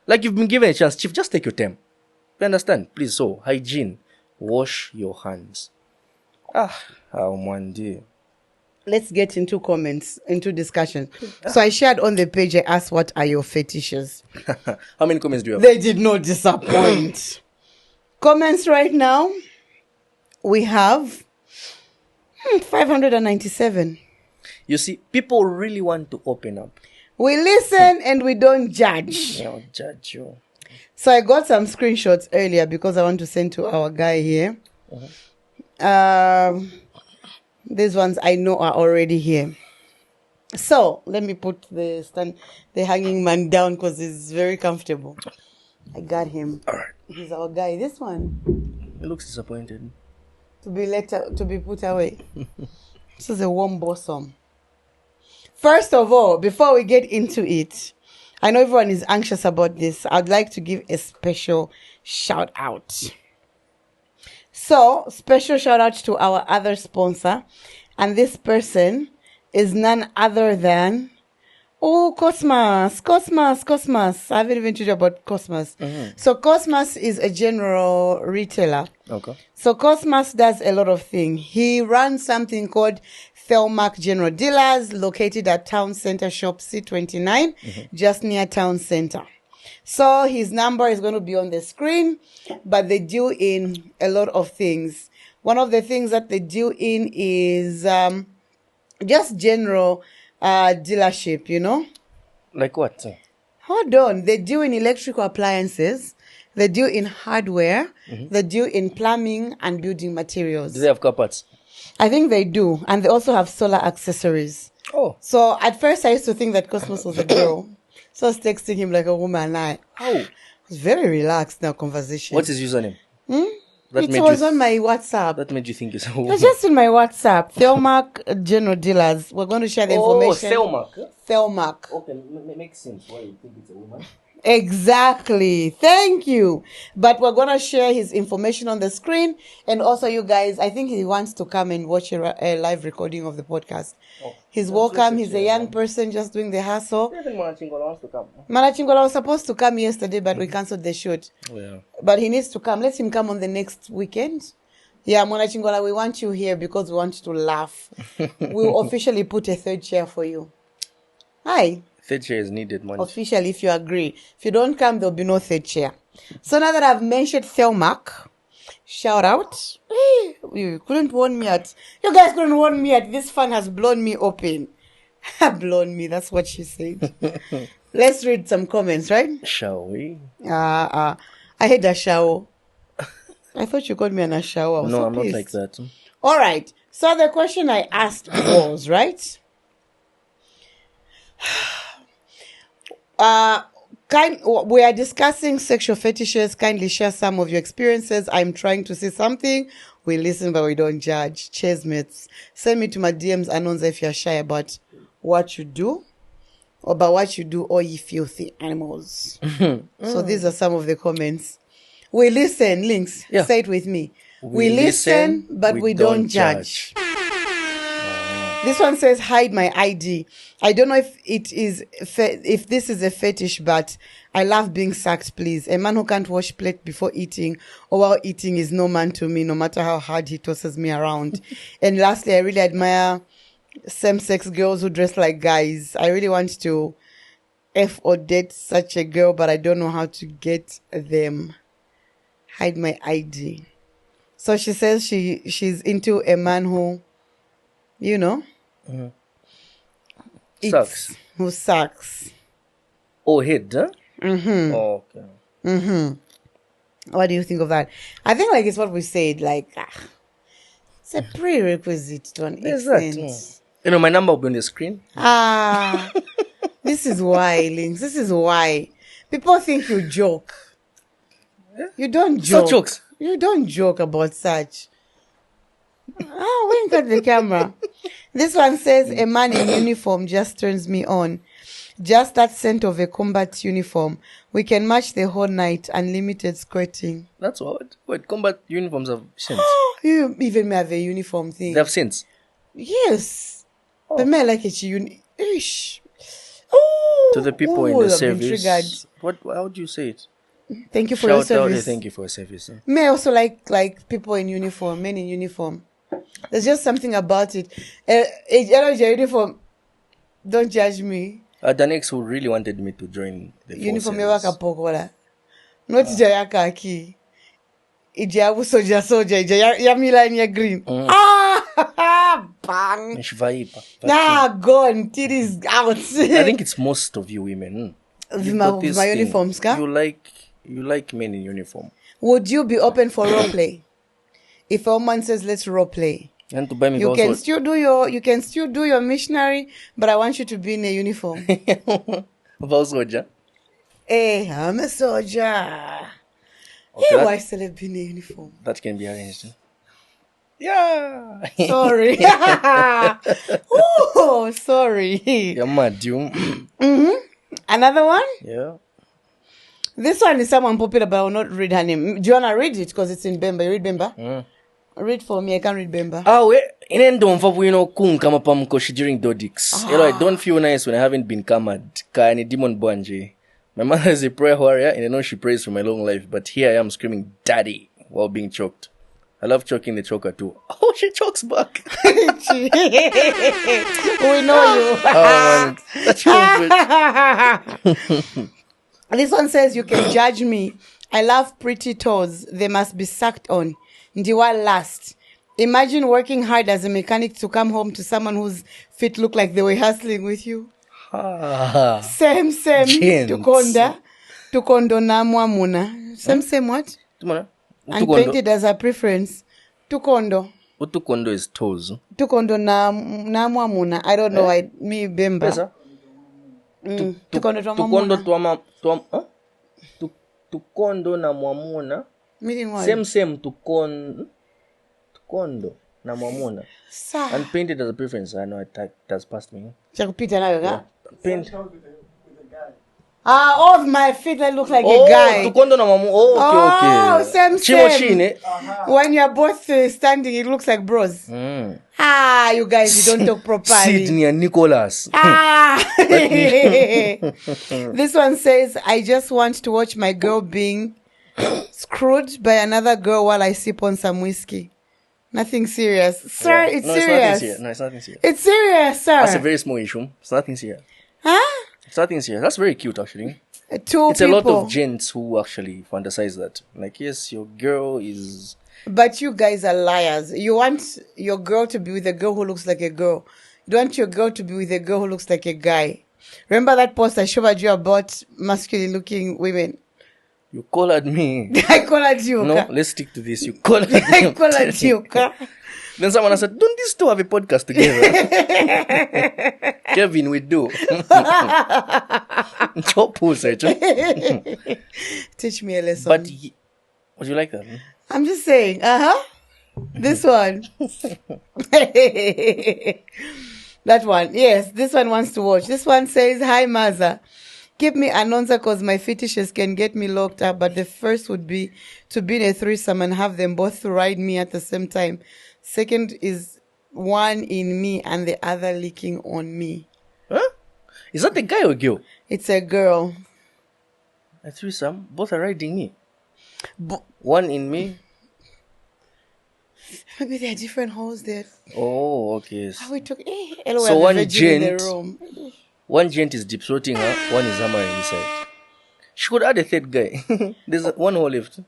Like you've been given a chance, chief, just take your time. You understand? Please, so, hygiene. Wash your hands. One day. Let's get into comments, into discussion. So I shared on the page, I asked, what are your fetishes? How many comments do you have? They did not disappoint. Comments right now, we have 597. You see, people really want to open up. We listen and we don't judge. They don't judge you. So I got some screenshots earlier because I want to send to our guy here. These ones I know are already here. So let me put the hanging man down because he's very comfortable. I got him. All right. He's our guy. This one. He looks disappointed. To be put away. This is a warm bosom. First of all, before we get into it, I know everyone is anxious about this. I'd like to give a special shout out. So, special shout out to our other sponsor. And this person is none other than Cosmos. I haven't even told you about Cosmos. So Cosmos is a general retailer. Okay. So Cosmos does a lot of things. He runs something called Thelmark General Dealers, located at Town Center Shop C29, just near Town Center. So his number is going to be on the screen, but they deal in a lot of things. One of the things that they deal in is just general dealership, you know. Like what? Hold on. They deal in electrical appliances. They deal in hardware. They deal in plumbing and building materials. Do they have car parts? I think they do. And they also have solar accessories. Oh. So at first I used to think that Cosmos was a girl. So I was texting him like a woman. I was very relaxed in our conversation. What's his username? It was on my WhatsApp. That made you think it's a It woman. was just in my WhatsApp. Thelmark General Dealers. We're going to share the information. Thelmark. Thelmark. Okay, makes sense why you think it's a woman. Exactly. Thank you. But we're going to share his information on the screen. And also, you guys, I think he wants to come and watch a live recording of the podcast. He's welcome. He's a young person just doing the hustle. I think Manachingola wants to come. Manachingola was supposed to come yesterday, but we cancelled the shoot. Yeah. But he needs to come. Let him come on the next weekend. Yeah, Manachingola, we want you here because we want you to laugh. We'll officially put a third chair for you. Hi. Third chair is needed, man. Officially, if you agree. If you don't come, there'll be no third chair. So now that I've mentioned Thelmark, shout out. You couldn't warn me at. You guys couldn't warn me at. This fan has blown me open. Blown me. That's what she said. Let's read some comments, right? Shall we? I had a shower. I thought you called me an a shower. No, I'm not like that. All right. So the question I asked was, right? We are discussing sexual fetishes. Kindly share some of your experiences. I'm trying to say something. We listen, but we don't judge. Cheers, mates. Send me to my DMs, Anonza, if you're shy about what you do, or you filthy animals. So these are some of the comments. We listen, Links. Yeah. Say it with me. We listen, but we don't judge. This one says, hide my ID. I don't know if this is a fetish, but I love being sacked, please. A man who can't wash plate before eating or while eating is no man to me, no matter how hard he tosses me around. And lastly, I really admire same-sex girls who dress like guys. I really want to F or date such a girl, but I don't know how to get them. Hide my ID. So she says she's into a man who, you know, Sucks. Who sucks. Oh, head, huh? Oh, okay. What do you think of that? I think it's what we said, it's a prerequisite to an extent. My number will be on the screen. This is why, Links. This is why. People think you joke. You don't joke. Such jokes. You don't joke about such. Wink at the camera. This one says, a man in uniform just turns me on. Just that scent of a combat uniform. We can match the whole night, unlimited squirting. That's what? Wait, combat uniforms have scents. You even may have a uniform thing. They have scents. Yes. But may I like it. Ish. To the people in the I'm service. intrigued. How do you say it? Thank you for your Shout out, service. thank you for your service. May also like people in uniform, men in uniform. There's just something about it. Uniform. Don't judge me. The next who really wanted me to join the Uniform forces. yawaka pokola. Not jayaka ki. Ijabu soja ya green. Bang. Gone. Titties out. I think it's most of you women. My uniforms, ka? You like men in uniform. Would you be open for role play? If a woman says let's role play. And to buy me You can still do your missionary, but I want you to be in a uniform. About soldier. Hey, I'm a soldier. Okay, Hey, why still be in a uniform? That can be arranged. Yeah. Sorry. Oh, sorry. You're mad, you. Another one? Yeah. This one is someone popular, but I will not read her name. Do you want to read it? Because it's in Bemba. You read Bemba? Read for me. I can't read Bemba. Wait. Kung kama pamkoshi during Dodix. I don't feel nice when I haven't been kamad. Ka ni demon bwanje. My mother is a prayer warrior and I know she prays for my long life, but here I am screaming daddy while being choked. I love choking the choker too. Oh, she chokes back. We know you. Man. That's so This one says, you can judge me. I love pretty toes. They must be sucked on. Ndiwa last. Imagine working hard as a mechanic to come home to someone whose feet look like they were hustling with you. Same. Gents. Tukondo na mwamuna. Same what? And painted as a preference. Tukondo. Utukondo is toes. Tukondo na mwamuna. I don't know. Me Bemba. Pesa? Tukondo tukondo na mwamuna. Meaning what? Same tukondo na mwamuna. And painted as a preference. I know it has passed me. Chakupita nayo ka? Paint. All of my feet that look like a guy. Tukondo na mwamuna. Okay. Same. Chimochine. When you're both standing, it looks like bros. You guys, you don't talk properly. Sydney and Nicholas. This one says, I just want to watch my girl being screwed by another girl while I sip on some whiskey. Nothing serious. Sir, it's serious. It's nothing serious. It's serious, sir. That's a very small issue. It's nothing serious. It's nothing serious. That's very cute, actually. It's people. A lot of gents who actually fantasize that. Like, yes, your girl is... But you guys are liars. You want your girl to be with a girl who looks like a girl. You don't want your girl to be with a girl who looks like a guy. Remember that post I showed you about masculine-looking women? You collared me. I collared you. No, let's stick to this. You collared me. I collared you. Then someone said, don't these two have a podcast together? Kevin, we do. Teach me a lesson. But would you like that? I'm just saying. This one. That one. Yes, this one wants to watch. This one says, hi, Maza. Keep me announcer because my fetishes can get me locked up, but the first would be to be in a threesome and have them both ride me at the same time. Second is one in me and the other licking on me. Huh? Is that a guy or a girl? It's a girl. A threesome? Both are riding me. One in me. Maybe there are different holes there. Oh, okay. How we took? So one gent is deep throating her, one is hammering inside. She could add a third guy. There's one hole left.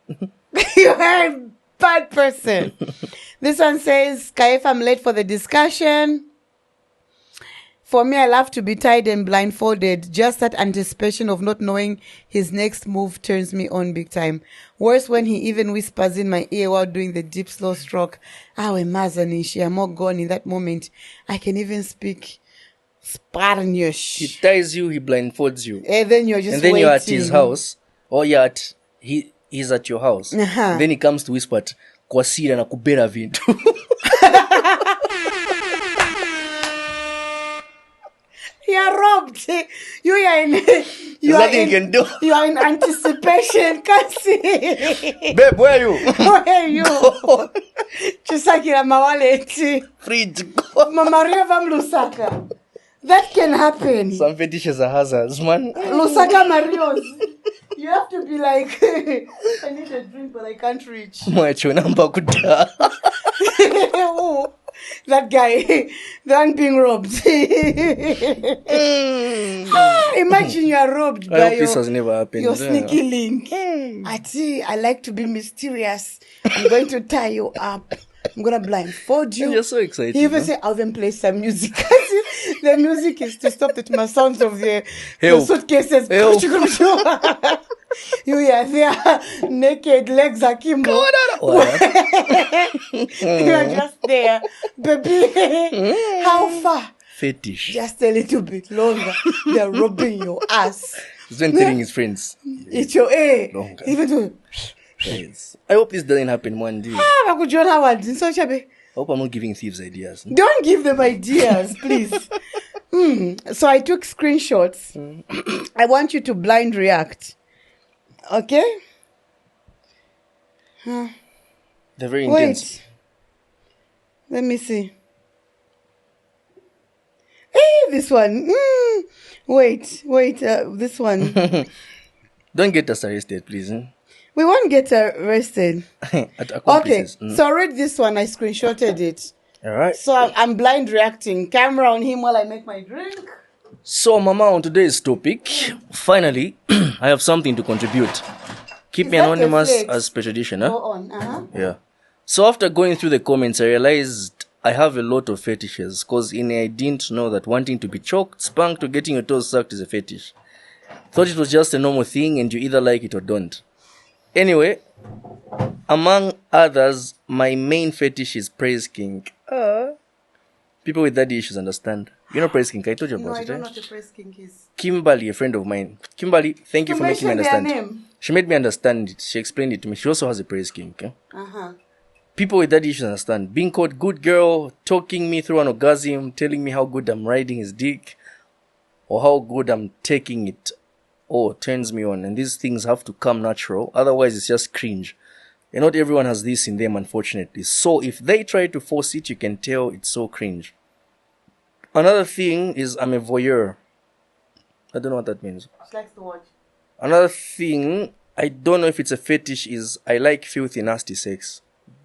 You're a bad person. This one says, Kaif, I'm late for the discussion. For me, I love to be tied and blindfolded. Just that anticipation of not knowing his next move turns me on big time. Worse when he even whispers in my ear while doing the deep, slow stroke. Awe mazanishi, I'm all gone in that moment. I can even speak Spanish. He ties you, he blindfolds you. And then you're just And then waiting. you're at his house, or he's at your house. Then he comes to whisper, Kwasira na kubera vintu. You are robbed. You are in. Nothing you can do. You are in anticipation. Can't see. Babe, where are you? Where are you? Chisakira mawaleti. Fridge. Mama Riva Lusaka. That can happen. Some fetishes are hazards, man. Lusaka Marios. You have to be like, I need a drink, but I can't reach. Mwacho namba kuta. Oh, that guy, the one being robbed. Imagine you are robbed by this has never happened. Your sneaky link. I like to be mysterious. I'm going to tie you up. I'm going to blindfold you. You're so excited. He even said, I'll even play some music. The music is to stop the sounds of the suitcases. Help. You are there, naked, legs akimbo. You are just there. Baby, how far? Fetish. Just a little bit longer. They're rubbing your ass. He's been telling his friends. It's your A. Longer. Even to... Yes. I hope this doesn't happen one day. I could join Howard. I hope I'm not giving thieves ideas. Don't give them ideas, please. So I took screenshots. I want you to blind react. Okay? They're very intense. Wait. Let me see. Hey, this one. Wait. This one. Don't get us arrested, please. We won't get arrested. Okay, Mm. so read this one. I screenshotted it. All right. So I'm blind reacting. Camera on him while I make my drink. So, Mama, on today's topic, finally, I have something to contribute. Keep Is me that anonymous the flex? as per tradition, huh? Go on. Yeah. So after going through the comments, I realized I have a lot of fetishes, because I didn't know that wanting to be choked, spanked, or getting your toes sucked is a fetish. Thought it was just a normal thing and you either like it or don't. Anyway, among others, my main fetish is praise king. People with daddy issues understand. You know praise king, I told you about No, it, I don't right? know what the praise king is. Kimberly, a friend of mine. Kimberly, thank you for making me mention their understand. name. She made me understand it. She explained it to me. She also has a praise king. Okay? Uh-huh. People with daddy issues understand. Being called good girl, talking me through an orgasm, telling me how good I'm riding his dick, or how good I'm taking it, turns me on. And these things have to come natural. Otherwise, it's just cringe. And not everyone has this in them, unfortunately. So if they try to force it, you can tell it's so cringe. Another thing is I'm a voyeur. I don't know what that means. She likes to watch. Another thing, I don't know if it's a fetish, is I like filthy, nasty sex.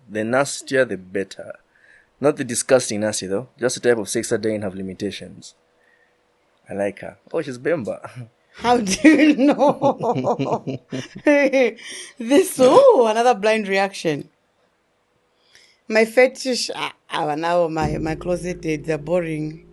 The nastier, the better. Not the disgusting nasty, though. Just the type of sex that doesn't have limitations. I like her. Oh, she's Bemba. How do you know? Another blind reaction. My fetish, now my closet dates are boring.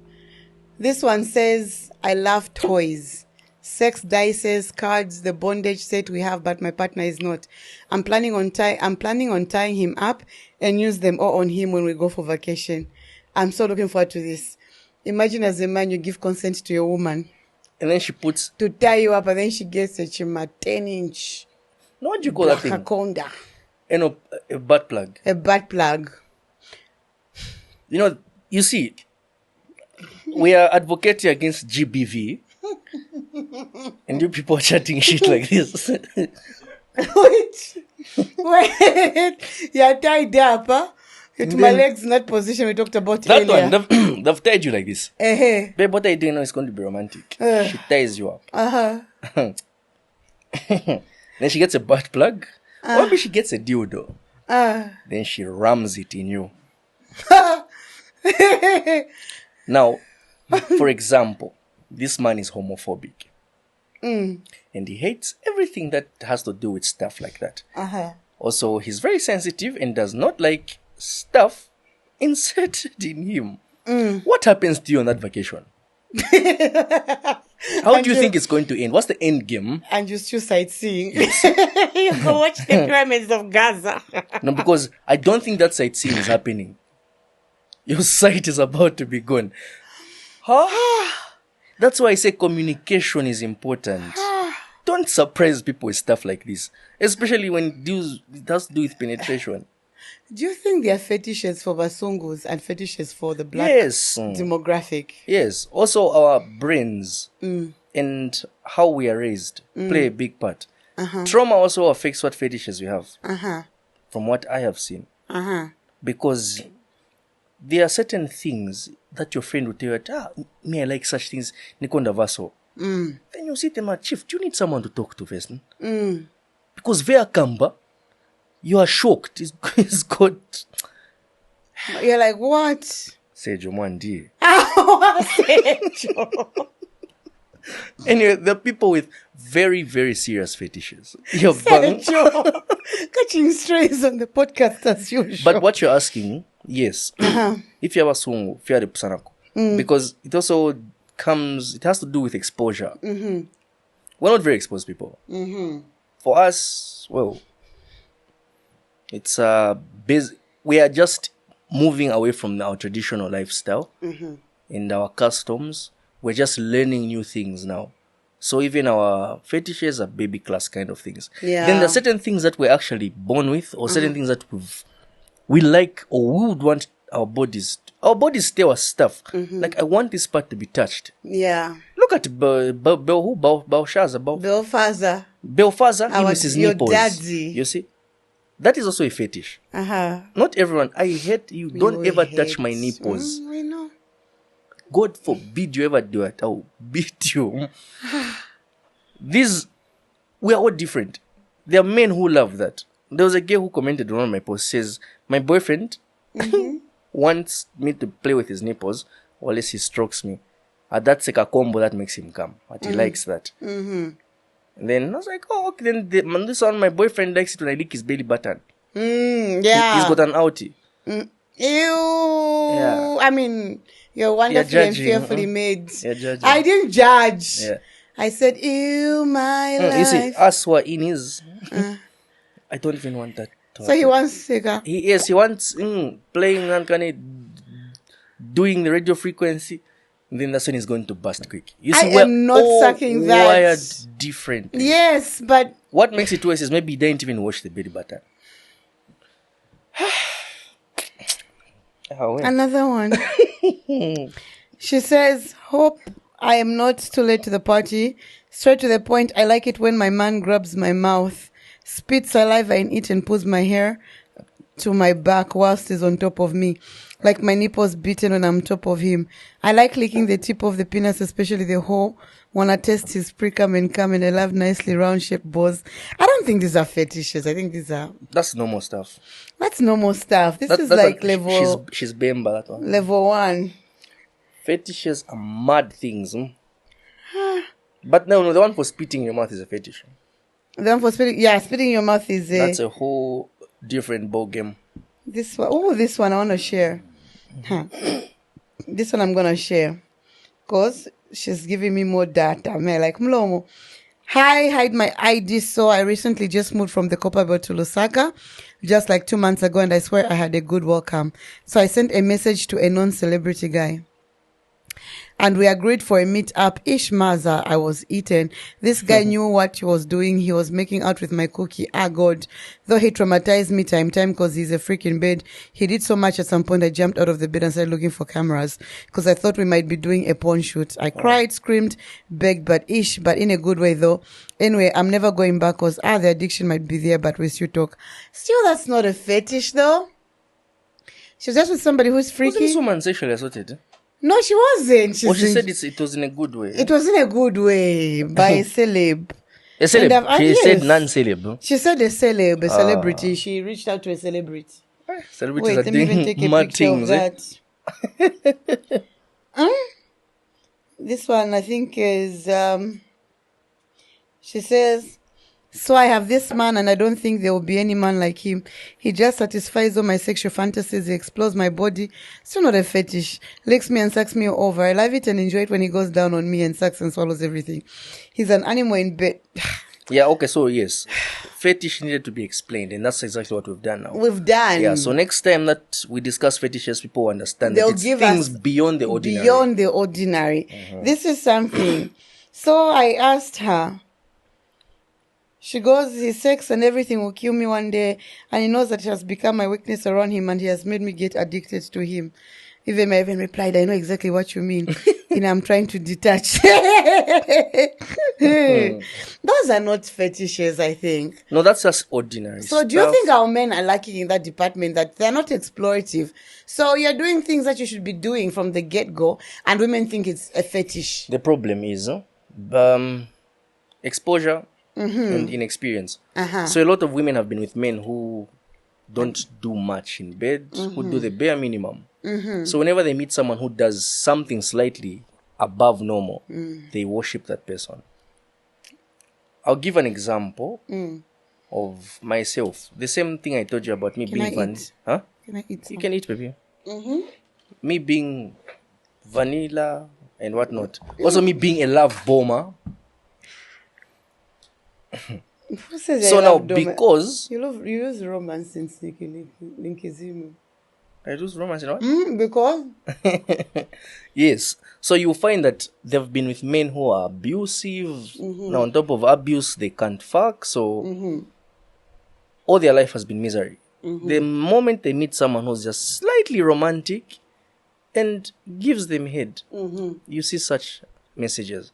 This one says, I love toys. Sex dices, cards, the bondage set we have, but my partner is not. I'm planning on tying him up and use them all on him when we go for vacation. I'm so looking forward to this. Imagine as a man, you give consent to your woman. And then she puts... To tie you up, and then she gets a 10-inch. What do you call that thing? Conda. A butt plug. A butt plug. You see, we are advocating against GBV. And you people are chatting shit like this. Wait. You're tied up, huh? To my legs in that position we talked about that earlier. one, they've tied you like this. Uh-huh. Babe, what are you doing now? It's going to be romantic. She ties you up. Uh-huh. Then she gets a butt plug. Or maybe she gets a dildo. Then she rams it in you. Now, for example, this man is homophobic. And he hates everything that has to do with stuff like that. Uh-huh. Also, he's very sensitive and does not like stuff inserted in him. What happens to you on that vacation? How do you think it's going to end? What's the end game? And you still sightseeing. You go watch the pyramids of Gaza. No, because I don't think that sightseeing is happening. Your sight is about to be gone. That's why I say communication is important. Don't surprise people with stuff like this, especially when it has to do with penetration. Do you think there are fetishes for Basungus and fetishes for the black demographic? Yes. Also, our brains and how we are raised play a big part. Trauma also affects what fetishes we have. From what I have seen. Because there are certain things that your friend will tell you, me, I like such things. Nikonda vaso. Then you see them, Chief, do you need someone to talk to first? Because Vea Kamba, you are shocked. It's got. You're like, what? Sejo Mwandi. Sejo. Anyway, there are people with very, very serious fetishes. Sejo. Catching strays on the podcast as usual. But what you're asking, yes. If you have a sungu, if you have a pusanako. Because it also it has to do with exposure. We're not very exposed people. For us, well, it's we are just moving away from our traditional lifestyle and our customs. We're just learning new things now. So even our fetishes are baby class kind of things. Yeah. Then there are certain things that we're actually born with, or certain things that we like, or we would want our bodies tell us stuff. Like, I want this part to be touched. Yeah. Look at Belshazzar. Belfaza, he misses nipples. Daddy. You see? That is also a fetish. Not everyone. I hate you. Don't ever touch my nipples. I know. God forbid you ever do it. I'll beat you. We are all different. There are men who love that. There was a girl who commented on one of my posts, says, my boyfriend wants me to play with his nipples, or unless he strokes me. That's like a combo that makes him come. But he likes that. And then I was like, oh, okay. Then this one, my boyfriend likes it when I lick his belly button. Yeah. He's got an outie. Ew. Yeah. I mean, you're wonderfully and fearfully made. Judging. I didn't judge. Yeah. I said, ew, my life. You see, us who are in his, I don't even want that. So he wants Sega. He wants playing and kind of doing the radio frequency. Then that's when he's going to bust quick. You see, I am not sucking that. Wired differently. Yes, but what makes it worse is maybe he didn't even wash the belly button. Another one. She says, hope I am not too late to the party. Straight to the point, I like it when my man grabs my mouth, spits saliva in it and pulls my hair to my back whilst he's on top of me. Like my nipples beaten when I'm top of him. I like licking the tip of the penis, especially the hole. Wanna test his pre-cum and cum, and I love nicely round-shaped balls. I don't think these are fetishes. I think these are... That's normal stuff. That's normal stuff. This is like level... She's Bemba, that one. Level 1. Fetishes are mad things. But no, the one for spitting in your mouth is a fetish. The one for spitting... Yeah, spitting in your mouth is a... That's a whole different ball game. This one... Oh, this one I want to share. This one I'm going to share. Because she's giving me more data. I'm like, Mlomo. Hi, hide my ID. So I recently just moved from the Copperbelt to Lusaka just like 2 months ago, and I swear I had a good welcome. So I sent a message to a non-celebrity guy. And we agreed for a meet-up. Maza, I was eaten. This guy knew what he was doing. He was making out with my cookie. God. Though he traumatized me time because he's a freaking bed. He did so much at some point I jumped out of the bed and started looking for cameras because I thought we might be doing a porn shoot. I cried, screamed, begged, but in a good way though. Anyway, I'm never going back because the addiction might be there, but we still talk. Still, that's not a fetish though. She was just with somebody who's freaky. Wasn't this woman sexually assaulted? No, she wasn't. She said it was in a good way. It was in a good way by a celeb. A celeb? She said non-celeb. She said a celeb, a celebrity. She reached out to a celebrity. Celebrities Wait, are let me even take a mad picture things, of that. This one, I think, is... she says, So I have this man and I don't think there will be any man like him. He just satisfies all my sexual fantasies. He explores my body. Still not a fetish. Licks me and sucks me over. I love it and enjoy it when he goes down on me and sucks and swallows everything. He's an animal in bed. Yeah, okay, so yes. Fetish needed to be explained, and that's exactly what we've done now. We've done. Yeah, so next time that we discuss fetishes, people understand They'll that it's give things us beyond the ordinary. Beyond the ordinary. This is something. So I asked her. She goes, his sex and everything will kill me one day. And he knows that it has become my weakness around him and he has made me get addicted to him. I even replied, I know exactly what you mean. I'm trying to detach. Those are not fetishes, I think. No, that's just ordinary So do you think our men are lacking in that department, that they're not explorative? So you're doing things that you should be doing from the get-go and women think it's a fetish. The problem is exposure and inexperience. So a lot of women have been with men who don't do much in bed, who do the bare minimum. So whenever they meet someone who does something slightly above normal, they worship that person. I'll give an example of myself. The same thing I told you about me being Huh? Can I eat some? You can eat, baby. Me being vanilla and whatnot. Also me being a love bomber. Who says So now, because you use romance in sneaky linkizimu. I use romance, you know? Because yes. So you find that they've been with men who are abusive. Now, on top of abuse, they can't fuck. So all their life has been misery. The moment they meet someone who's just slightly romantic and gives them head, you see such messages.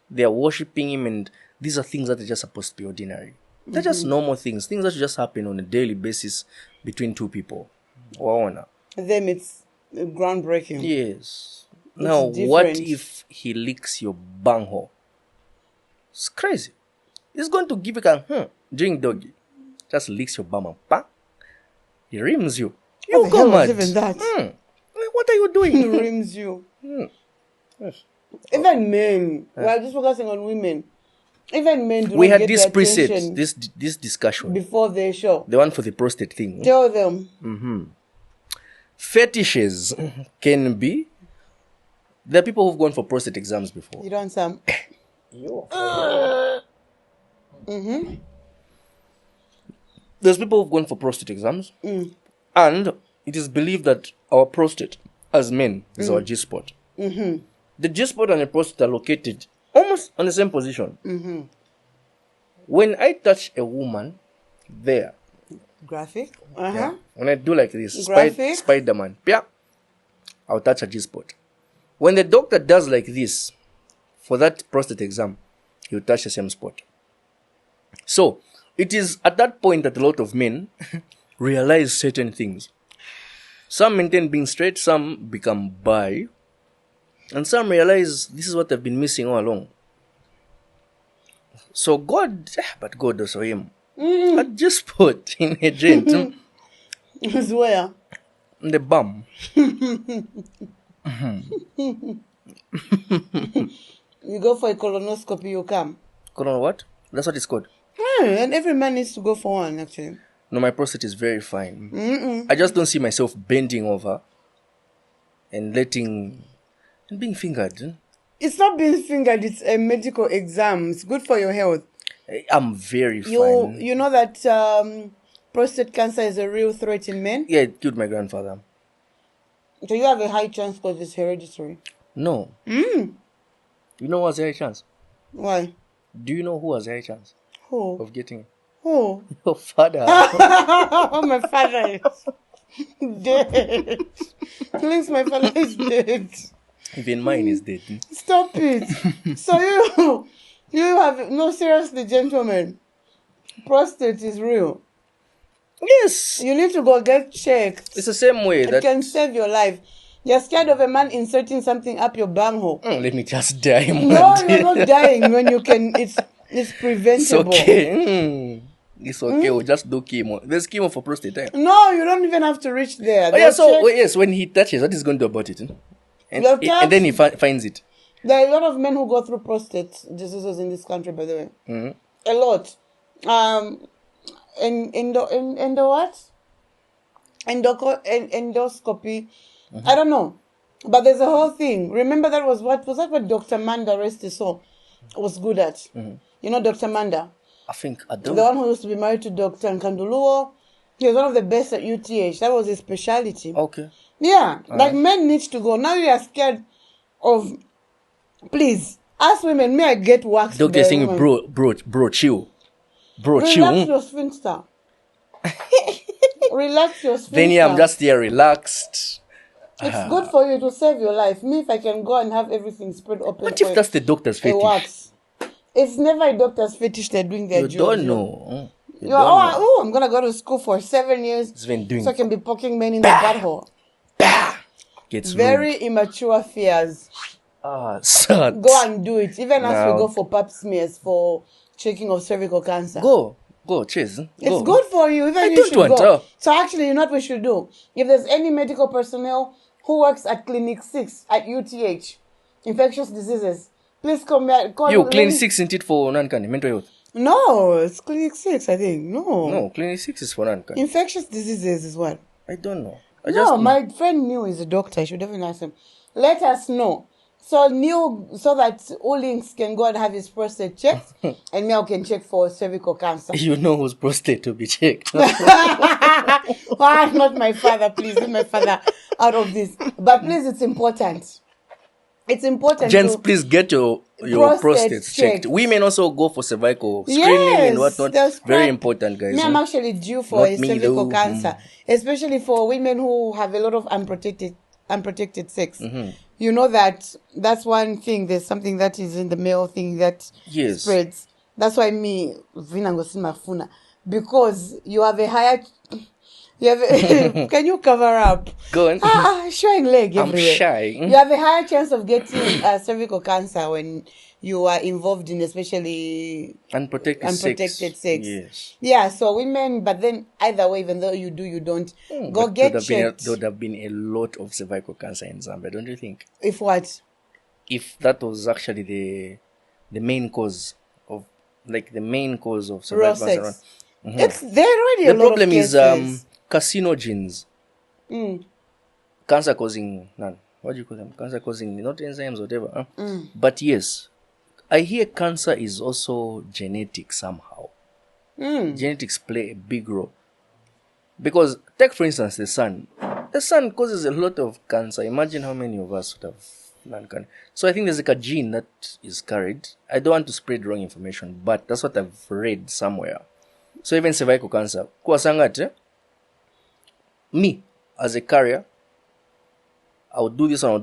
They are worshipping him, and these are things that are just supposed to be ordinary. They're just normal things that just happen on a daily basis between two people. Them it's groundbreaking. Yes. Now, what if he licks your bunghole? It's crazy. He's going to give you a drink doggy. Just licks your bum and bang. He rims you. You go mad. Even that. What are you doing? He rims you. Yes. Even men. We are just focusing on women. Even men do we not had get this the preset, attention this discussion before their show. The one for the prostate thing. Tell them. Fetishes can be. There are people who've gone for prostate exams before. You don't some. There's people who've gone for prostate exams, and it is believed that our prostate, as men, is our G spot. The G spot and the prostate are located almost on the same position. When I touch a woman, there. Graphic. Yeah. When I do like this, Graphic. Spider-Man, I'll touch a G-spot. When the doctor does like this, for that prostate exam, he'll touch the same spot. So, it is at that point that a lot of men realize certain things. Some maintain being straight, some become bi, and some realize this is what they've been missing all along. So God also him. I just put in a joint. Where? The bum. You go for a colonoscopy, you come. Colon what? That's what it's called. And every man needs to go for one, actually. No, my prostate is very fine. I just don't see myself bending over and being fingered. It's not being fingered, it's a medical exam. It's good for your health. I'm very fine. You know that prostate cancer is a real threat in men? Yeah, it killed my grandfather. So you have a high chance because it's hereditary? No. You know who has a high chance? Why? Do you know who has a high chance Who? of getting it? Who? Your father. Oh, my father is dead. Please, my father is dead. Even mine is dead. Stop it. So you have, no, seriously, gentlemen, prostate is real. Yes. You need to go get checked. It's the same way It can save your life. You're scared of a man inserting something up your bunghole. Let me just die, man. No, you're not dying when you can. It's preventable. It's okay. It's okay. We'll just do chemo. There's chemo for prostate. Eh? No, you don't even have to reach there. Oh, yeah, so yes, when he touches, what is going to do about it? And then he finds it. There are a lot of men who go through prostate diseases in this country, by the way. A lot. In the what? Endoscopy. I don't know. But there's a whole thing. Remember that was what Dr. Manda Restiso was good at. You know Dr. Manda? I think I The don't. one who used to be married to Dr. Nkanduluo. He was one of the best at UTH. That was his specialty. Okay. Yeah. Men need to go. Now you are scared of... Please, ask women. May I get waxed? Doctor saying, bro, chill. Bro, Relax chill. your sphincter. Relax your sphincter. Then I'm just here relaxed. It's good for you to save your life. Me, if I can go and have everything spread open. What if that's the doctor's fetish? It works. It's never a doctor's fetish. They're doing their job. You don't know. I'm going to go to school for 7 years so I can be poking men in the butthole. Gets very rude. Immature fears. Sad. Go and do it. Even as we go for pap smears for checking of cervical cancer. Go, Chase. It's good for you. Even you should go. So actually, you know what we should do? If there's any medical personnel who works at Clinic 6 at UTH, infectious diseases, please come back. Clinic 6 isn't it for mental health? No, it's Clinic 6, I think. No, Clinic 6 is for non-cancer. Infectious diseases is what? I don't know. My friend knew he's a doctor. I should definitely ask him. Let us know. So that Ulinks can go and have his prostate checked, and Meow can check for cervical cancer. You know whose prostate to be checked. Not my father, please. Leave my father out of this. But please, it's important. It's important. Gents, please get your prostates checked. Women also go for cervical screening and whatnot. Very important, guys. I'm actually due for a cervical cancer, especially for women who have a lot of unprotected sex. You know that's one thing. There's something that is in the male thing that spreads. That's why because you have a higher... Can you cover up? Go on. Showing leg everywhere. I'm shy. You have a higher chance of getting cervical cancer when you are involved in especially unprotected sex. Yes. Yeah, so women, but then either way, even though you do, you don't, go get checked. There would have been a lot of cervical cancer in Zambia, don't you think? If what? If that was actually the main cause of cervical cancer. It's there already. The problem is carcinogens. Cancer causing none. What do you call them? Cancer causing not enzymes, whatever. But yes, I hear cancer is also genetic somehow. Genetics play a big role. Because take for instance the sun. The sun causes a lot of cancer. Imagine how many of us would have non-cancer. So I think there's like a gene that is carried. I don't want to spread wrong information, but that's what I've read somewhere. So even cervical cancer, me as a carrier, I would do this one,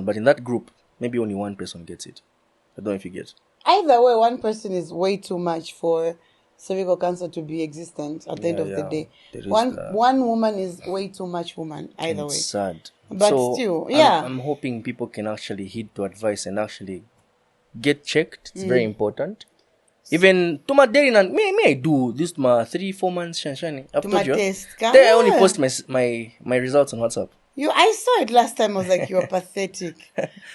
but in that group, maybe only one person gets it. I don't know if you get. Either way, one person is way too much for cervical cancer to be existent at the end of the day. One woman is way too much woman, either way. It's sad. But still, yeah. I'm hoping people can actually heed to advice and actually get checked. It's very important. Even to my daily and may I do this my 3-4 months shiny. I've told you. Then I only post my results on WhatsApp. I saw it last time. I was like, you're pathetic.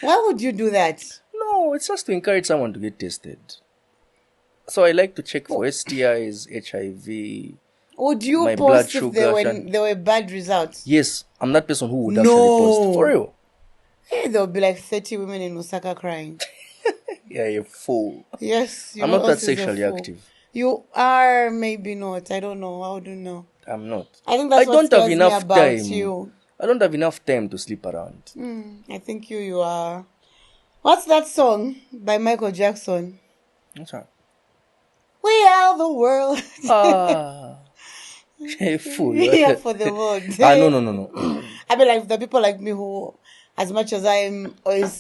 Why would you do that? No, it's just to encourage someone to get tested. So I like to check for STIs, HIV. Would you my post blood if sugar, there were bad results? Yes, I'm that person who would actually post. For real. Hey, there would be like 30 women in Osaka crying. Yeah, you're a fool. Yes. I'm not that sexually active. You are, maybe not. I don't know. How do you know? I'm not. I think that's what scares me about you. I don't have enough time to sleep around. I think you are. What's that song by Michael Jackson? What's that? We are the world. You're a fool. Yeah, for the world. No. I mean, like the people like me who, as much as I'm always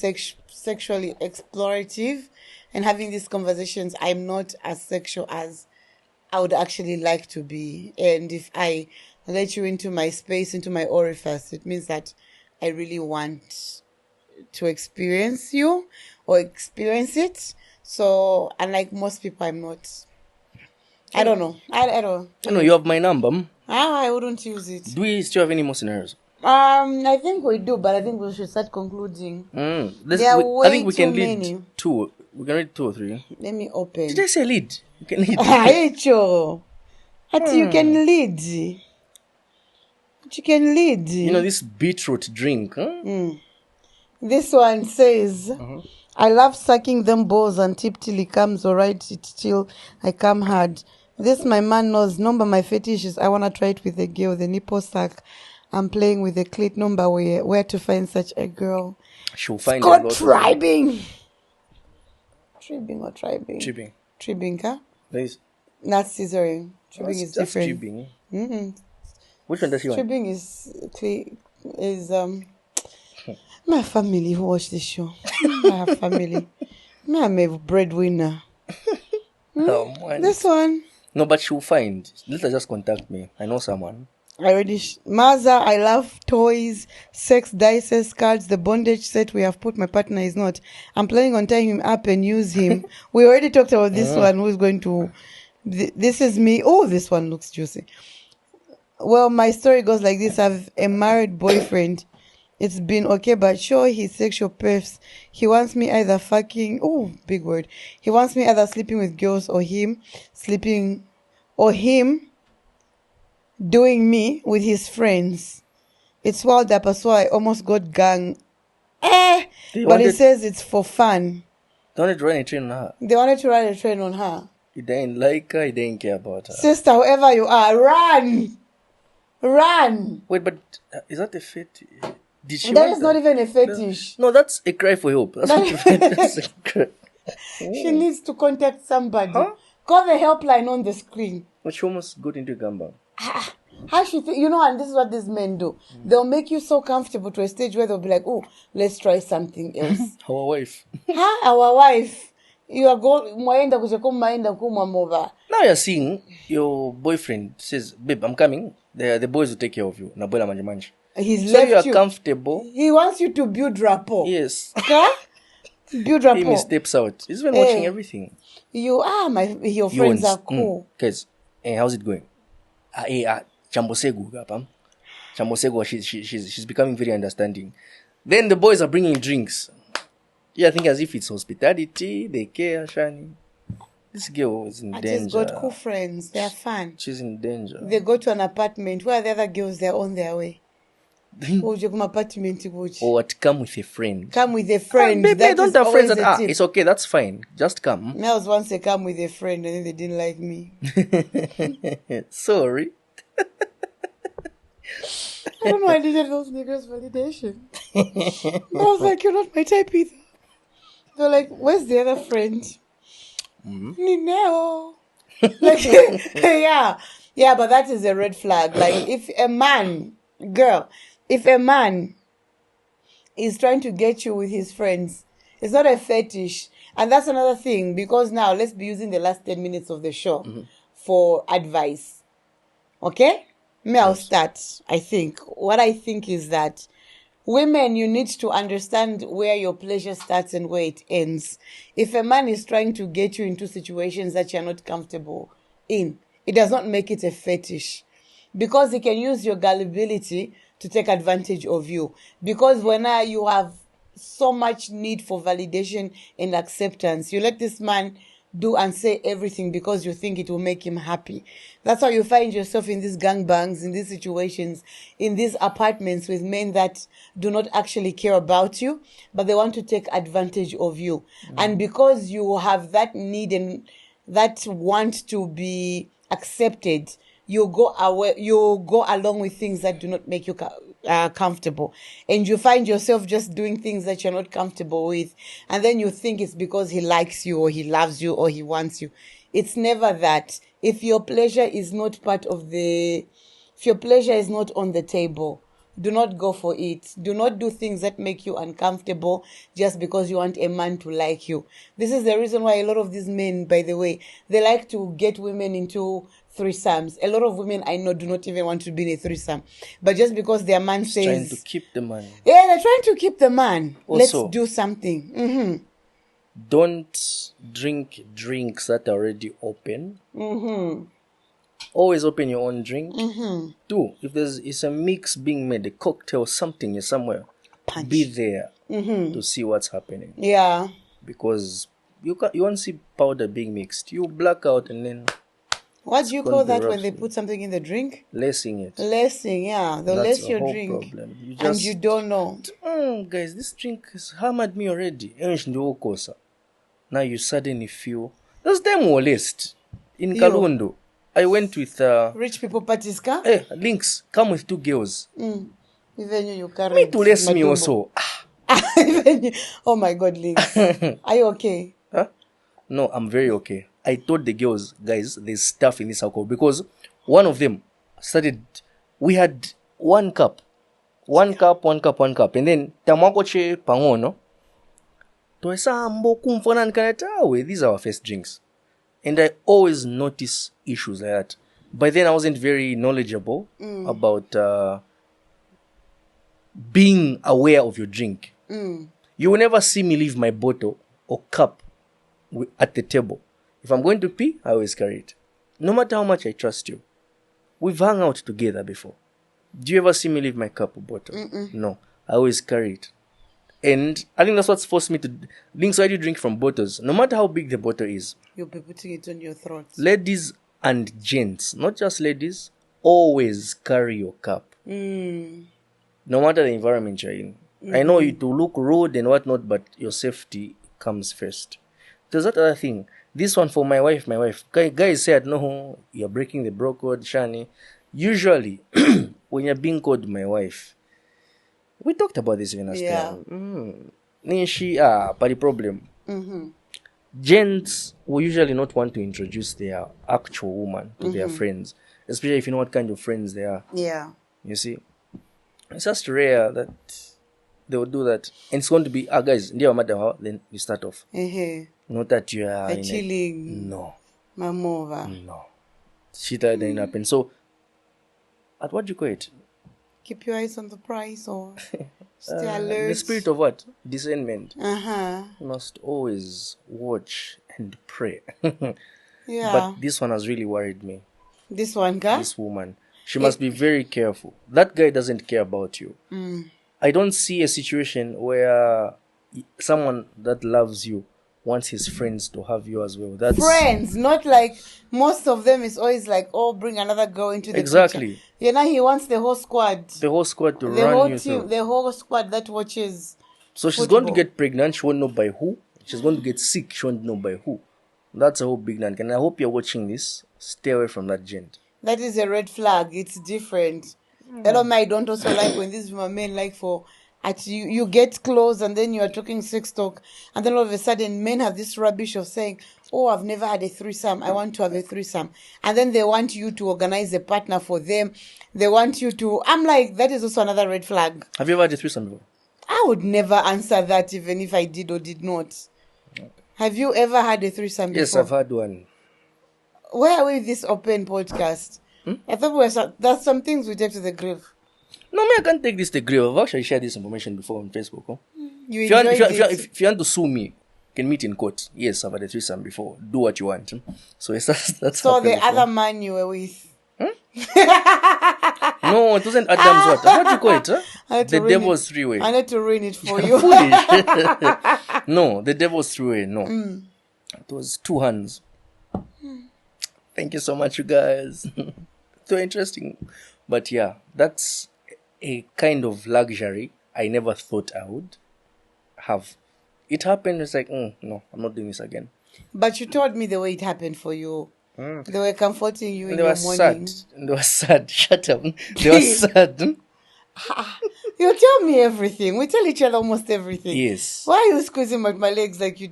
sexually explorative and having these conversations, I'm not as sexual as I would actually like to be. And if I let you into my space, into my orifice, it means that I really want to experience you or experience it. So, unlike most people, I'm not. I don't know. I don't. No, you have my number. I wouldn't use it. Do we still have any more scenarios? I think we do, but I think we should start concluding. I think we can lead to We can read 2 or 3. Let me open. Did I say lead? You can lead. Echo. You can lead. You can lead. You know this beetroot drink, huh? This one says, I love sucking them balls and tip till he comes or ride it till I come hard. This my man knows. Number my fetish is I want to try it with a girl. The nipple suck. I'm playing with the clit. Number where to find such a girl. She'll find Scott a lot tribing. Tribbing or tribing? Tribbing. Tribbing, huh? Nice. That's scissoring. Tribbing is That's different. tribbing. Which one does she want? Tribbing is my family who watch this show. My family. I'm a breadwinner. Oh, man. This one. No, but she'll find. Let her just contact me. I know someone. I already. Maza, I love toys, sex, dices, cards, the bondage set we have put. My partner is not. I'm planning on tying him up and use him. We already talked about this one. Who's going to. This is me. Oh, this one looks juicy. Well, my story goes like this. I have a married boyfriend. It's been okay, but sure, his sexual perfs. He wants me either fucking. Oh, big word. He wants me either sleeping with girls or him sleeping. Or him doing me with his friends. It's wild up, so I almost got gang. But it says it's for fun. They wanted to run a train on her. They wanted to run a train on her. He didn't like her, he didn't care about her. Sister, whoever you are, run! Run! Wait, but is that a fetish? Did she That want is not even a fetish. No, that's a cry for help. That's not a fetish. That's a cry. She needs to contact somebody. Huh? Call the helpline on the screen. But she almost got into a gamba. How she you know, and this is what these men do. They'll make you so comfortable to a stage where they'll be like, oh, let's try something else. Our wife. Our wife. You are going, Now you're seeing your boyfriend says, babe, I'm coming. The boys will take care of you. Nabola manji. He's So left you are you. comfortable. He wants you to build rapport. Yes. Huh? Build Him, he rapport. steps out. He's been watching everything. You are your friends are cool. Guys, how's it going? Chambosegu, gapa. Chambosegu, she's becoming very understanding. Then the boys are bringing drinks. Yeah, I think as if it's hospitality, they care, Shani. This girl is in I danger. just got cool friends. They're fun. She's in danger. They go to an apartment. Where are the other girls? They're on their way. Apartment. Or what, come with a friend. Come with a friend. Babe, I don't have friends that tip. it's okay, that's fine. Just come. Males once they come with a friend and then they didn't like me. Sorry. I don't know, I needed those niggas validation. I was like, you're not my type either. They're like, where's the other friend? Nineo. Like, yeah, but that is a red flag. Like, if a man is trying to get you with his friends, it's not a fetish. And that's another thing, because now let's be using the last 10 minutes of the show for advice. Okay? I'll start, I think. What I think is that women, you need to understand where your pleasure starts and where it ends. If a man is trying to get you into situations that you're not comfortable in, it does not make it a fetish. Because he can use your gullibility to take advantage of you. Because when you have so much need for validation and acceptance, you let this man do and say everything because you think it will make him happy. That's how you find yourself in these gangbangs, in these situations, in these apartments with men that do not actually care about you, but they want to take advantage of you. And because you have that need and that want to be accepted, you go along with things that do not make you comfortable, and you find yourself just doing things that you're not comfortable with, and then you think it's because he likes you or he loves you or he wants you. It's never that. If your pleasure is not on the table, do not go for it. Do not do things that make you uncomfortable just because you want a man to like you. This is the reason why a lot of these men, by the way, they like to get women into threesomes. A lot of women I know do not even want to be in a threesome. But just because their man says... trying to keep the man. Yeah, they're trying to keep the man. Also, let's do something. Don't drink drinks that are already open. Always open your own drink. 2, if it's a mix being made, a cocktail, something, you're somewhere, be there to see what's happening. Yeah. Because you won't see powder being mixed. You black out and then What do you gonna call be that rough. when they put something in the drink? Lacing it. Lacing, yeah. They'll That's lace a your whole drink. problem. You And just you don't know. guys, this drink has hammered me already. Now you suddenly feel those them were list in You. Kalundu. I went with Rich people parties, ka? links come with 2 girls. Even you carry Me to lace me also. Even you. Oh my God, Links. Are you okay? Huh? No, I'm very okay. I told the girls, guys, there's stuff in this alcohol because one of them started. We had 1 cup, 1 cup, 1 cup, 1 cup, and then tamako che pangono. These are our first drinks, and I always notice issues like that. By then, I wasn't very knowledgeable about being aware of your drink. You will never see me leave my bottle or cup at the table. If I'm going to pee, I always carry it. No matter how much I trust you. We've hung out together before. Do you ever see me leave my cup or bottle? No. I always carry it. And I think that's what's forced me to... Links, why do you drink from bottles? No matter how big the bottle is. You'll be putting it on your throat. Ladies and gents, not just ladies, always carry your cup. No matter the environment you're in. I know it will look rude and whatnot, but your safety comes first. There's that other thing. This one for my wife. Guys said, no, you're breaking the bro code, Shani. Usually, when you're being called my wife, we talked about this even last time. But the problem. Gents will usually not want to introduce their actual woman to their friends, especially if you know what kind of friends they are. Yeah. You see? It's just rare that they will do that. And it's going to be, guys, then you start off. Not that you are chilling. No. Mamova. No. Shit didn't happen. So, at what do you call it? Keep your eyes on the prize or stay alert. The spirit of what? Discernment. You must always watch and pray. Yeah. But this one has really worried me. This one, guy? This woman. She must be very careful. That guy doesn't care about you. I don't see a situation where someone that loves you wants his friends to have you as well. That's friends, not like most of them is always like, oh, bring another girl into the exactly. picture. You know, he wants the whole squad. The whole squad to the run whole you team, through. the whole squad that watches. So she's going to get pregnant. She won't know by who. She's going to get sick. She won't know by who. That's a whole big nank. And I hope you're watching this. Stay away from that gent. That is a red flag. It's different. A lot of men don't also like when these men like for at you get close and then you are talking sex talk and then all of a sudden men have this rubbish of saying, oh, I've never had a threesome, I want to have a threesome, and then they want you to organize a partner for them. They want you to, I'm like, that is also another red flag. Have you ever had a threesome before? I would never answer that even if I did or did not. Okay. Have you ever had a threesome before? Yes, I've had one. Where are we with this open podcast? I thought there's some things we take to the grave. No, I can't take this to the grave. I've actually shared this information before on Facebook. Huh? If you want to sue me, you can meet in court. Yes, I've had a threesome before. Do what you want. So that's so the other man you were with. No, it wasn't Adam's what? What do you call it? Huh? The devil's three-way. I need to ruin it for you. No, the devil's three-way. No. It was 2 hands. Thank you so much, you guys. So interesting. But yeah, that's a kind of luxury I never thought I would have. It happened. It's like, no, I'm not doing this again. But you told me the way it happened for you. They were comforting you in the Sad. morning. They were sad. Shut up. They were sad. You tell me everything. We tell each other almost everything. Yes. Why are you squeezing at my legs like you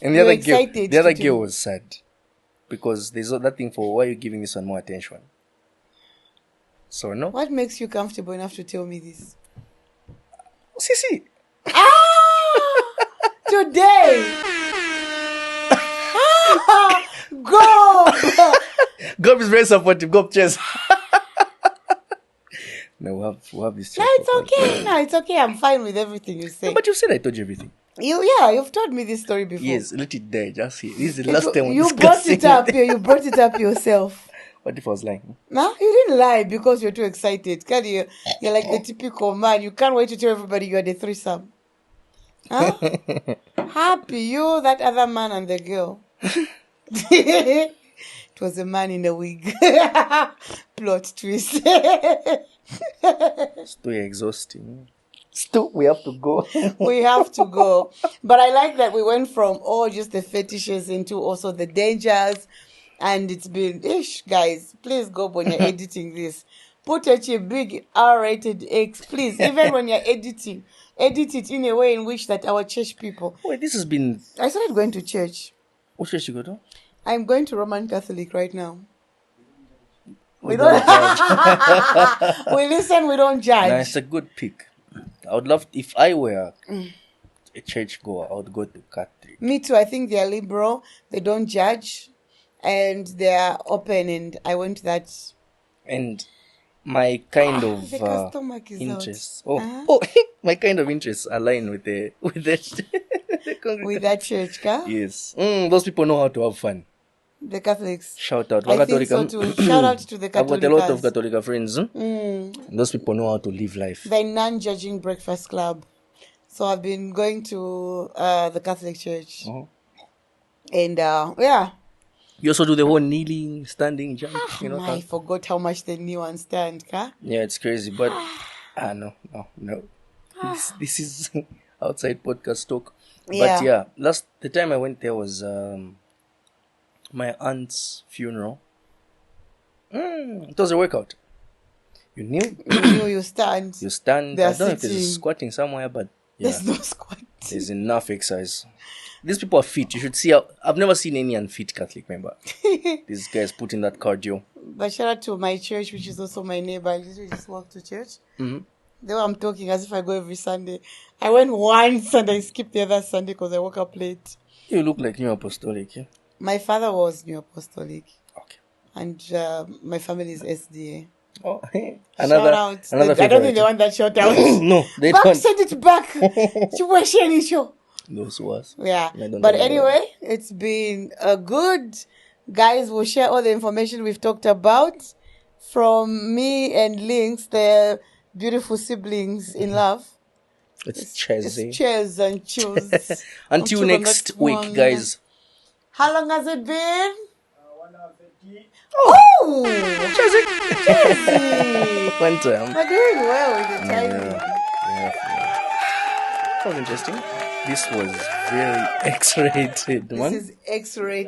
and the other girl was sad. Because there's that thing for why are you giving this one more attention? So no. What makes you comfortable enough to tell me this? Sisi. Today. Gob. Gob is very supportive. Gob, cheers. No, we'll have this chat. No, it's okay. No, it's okay. I'm fine with everything you say. No, but you said I told you everything. You've told me this story before. Yes, let it die. Just here. This is the last time you brought it up here. You brought it up yourself. What if I was lying? No, you didn't lie because you're too excited. You're like the typical man. You can't wait to tell everybody you had a threesome. Huh? Happy, you, that other man and the girl. It was a man in a wig. Plot twist. It's too exhausting. Still, we have to go. We have to go. But I like that we went from just the fetishes into also the dangers. And it's been, guys, please go when you're editing this. Put a big R-rated X, please. Even when you're editing, edit it in a way in which that our church people. Wait, this has been... I started going to church. What church you go to? I'm going to Roman Catholic right now. We don't judge. We listen, we don't judge. Nah, it's a good pick. I would love, if I were a church goer, I would go to Catholic. Me too. I think they're liberal. They don't judge. And they're open. And I went to that. And my kind of the stomach is interests. out. My kind of interests align with the With that church, huh? Yes. Those people know how to have fun. The Catholics. Shout out. I think so too. Shout out to the I've Catholics. got a lot of Catholic friends. Those people know how to live life. The non-judging breakfast club. So I've been going to the Catholic church. And yeah. You also do the whole kneeling, standing, jump. I forgot how much they kneel and stand, huh? Yeah, it's crazy. But no. This is outside podcast talk. But yeah, the time I went there was my aunt's funeral. It was a workout. You kneel. You stand. You stand. I don't know if there's squatting somewhere, but yeah. There's no squatting. There's enough exercise. These people are fit. You should see I've never seen any unfit Catholic member. These guys put in that cardio. But shout out to my church, which is also my neighbor. I usually just walk to church. Though I'm talking as if I go every Sunday. I went once and I skipped the other Sunday because I woke up late. You look like New Apostolic, yeah? My father was New Apostolic. Okay. And my family is SDA. Oh, Shout out. I don't think they want that shout out. No, they don't. don't. Send it back. Those was. Yeah. But anyway, it's been a good. Guys, we'll share all the information we've talked about from me and Lynx, the beautiful siblings in love. It's cheesy. Cheers and cheers. Until next week, guys. How long has it been? 1 hour 50. Oh! Cheesy. One time. We're doing well with the timing. Yeah. That was interesting. This was very X-rated, man. This is X-rated.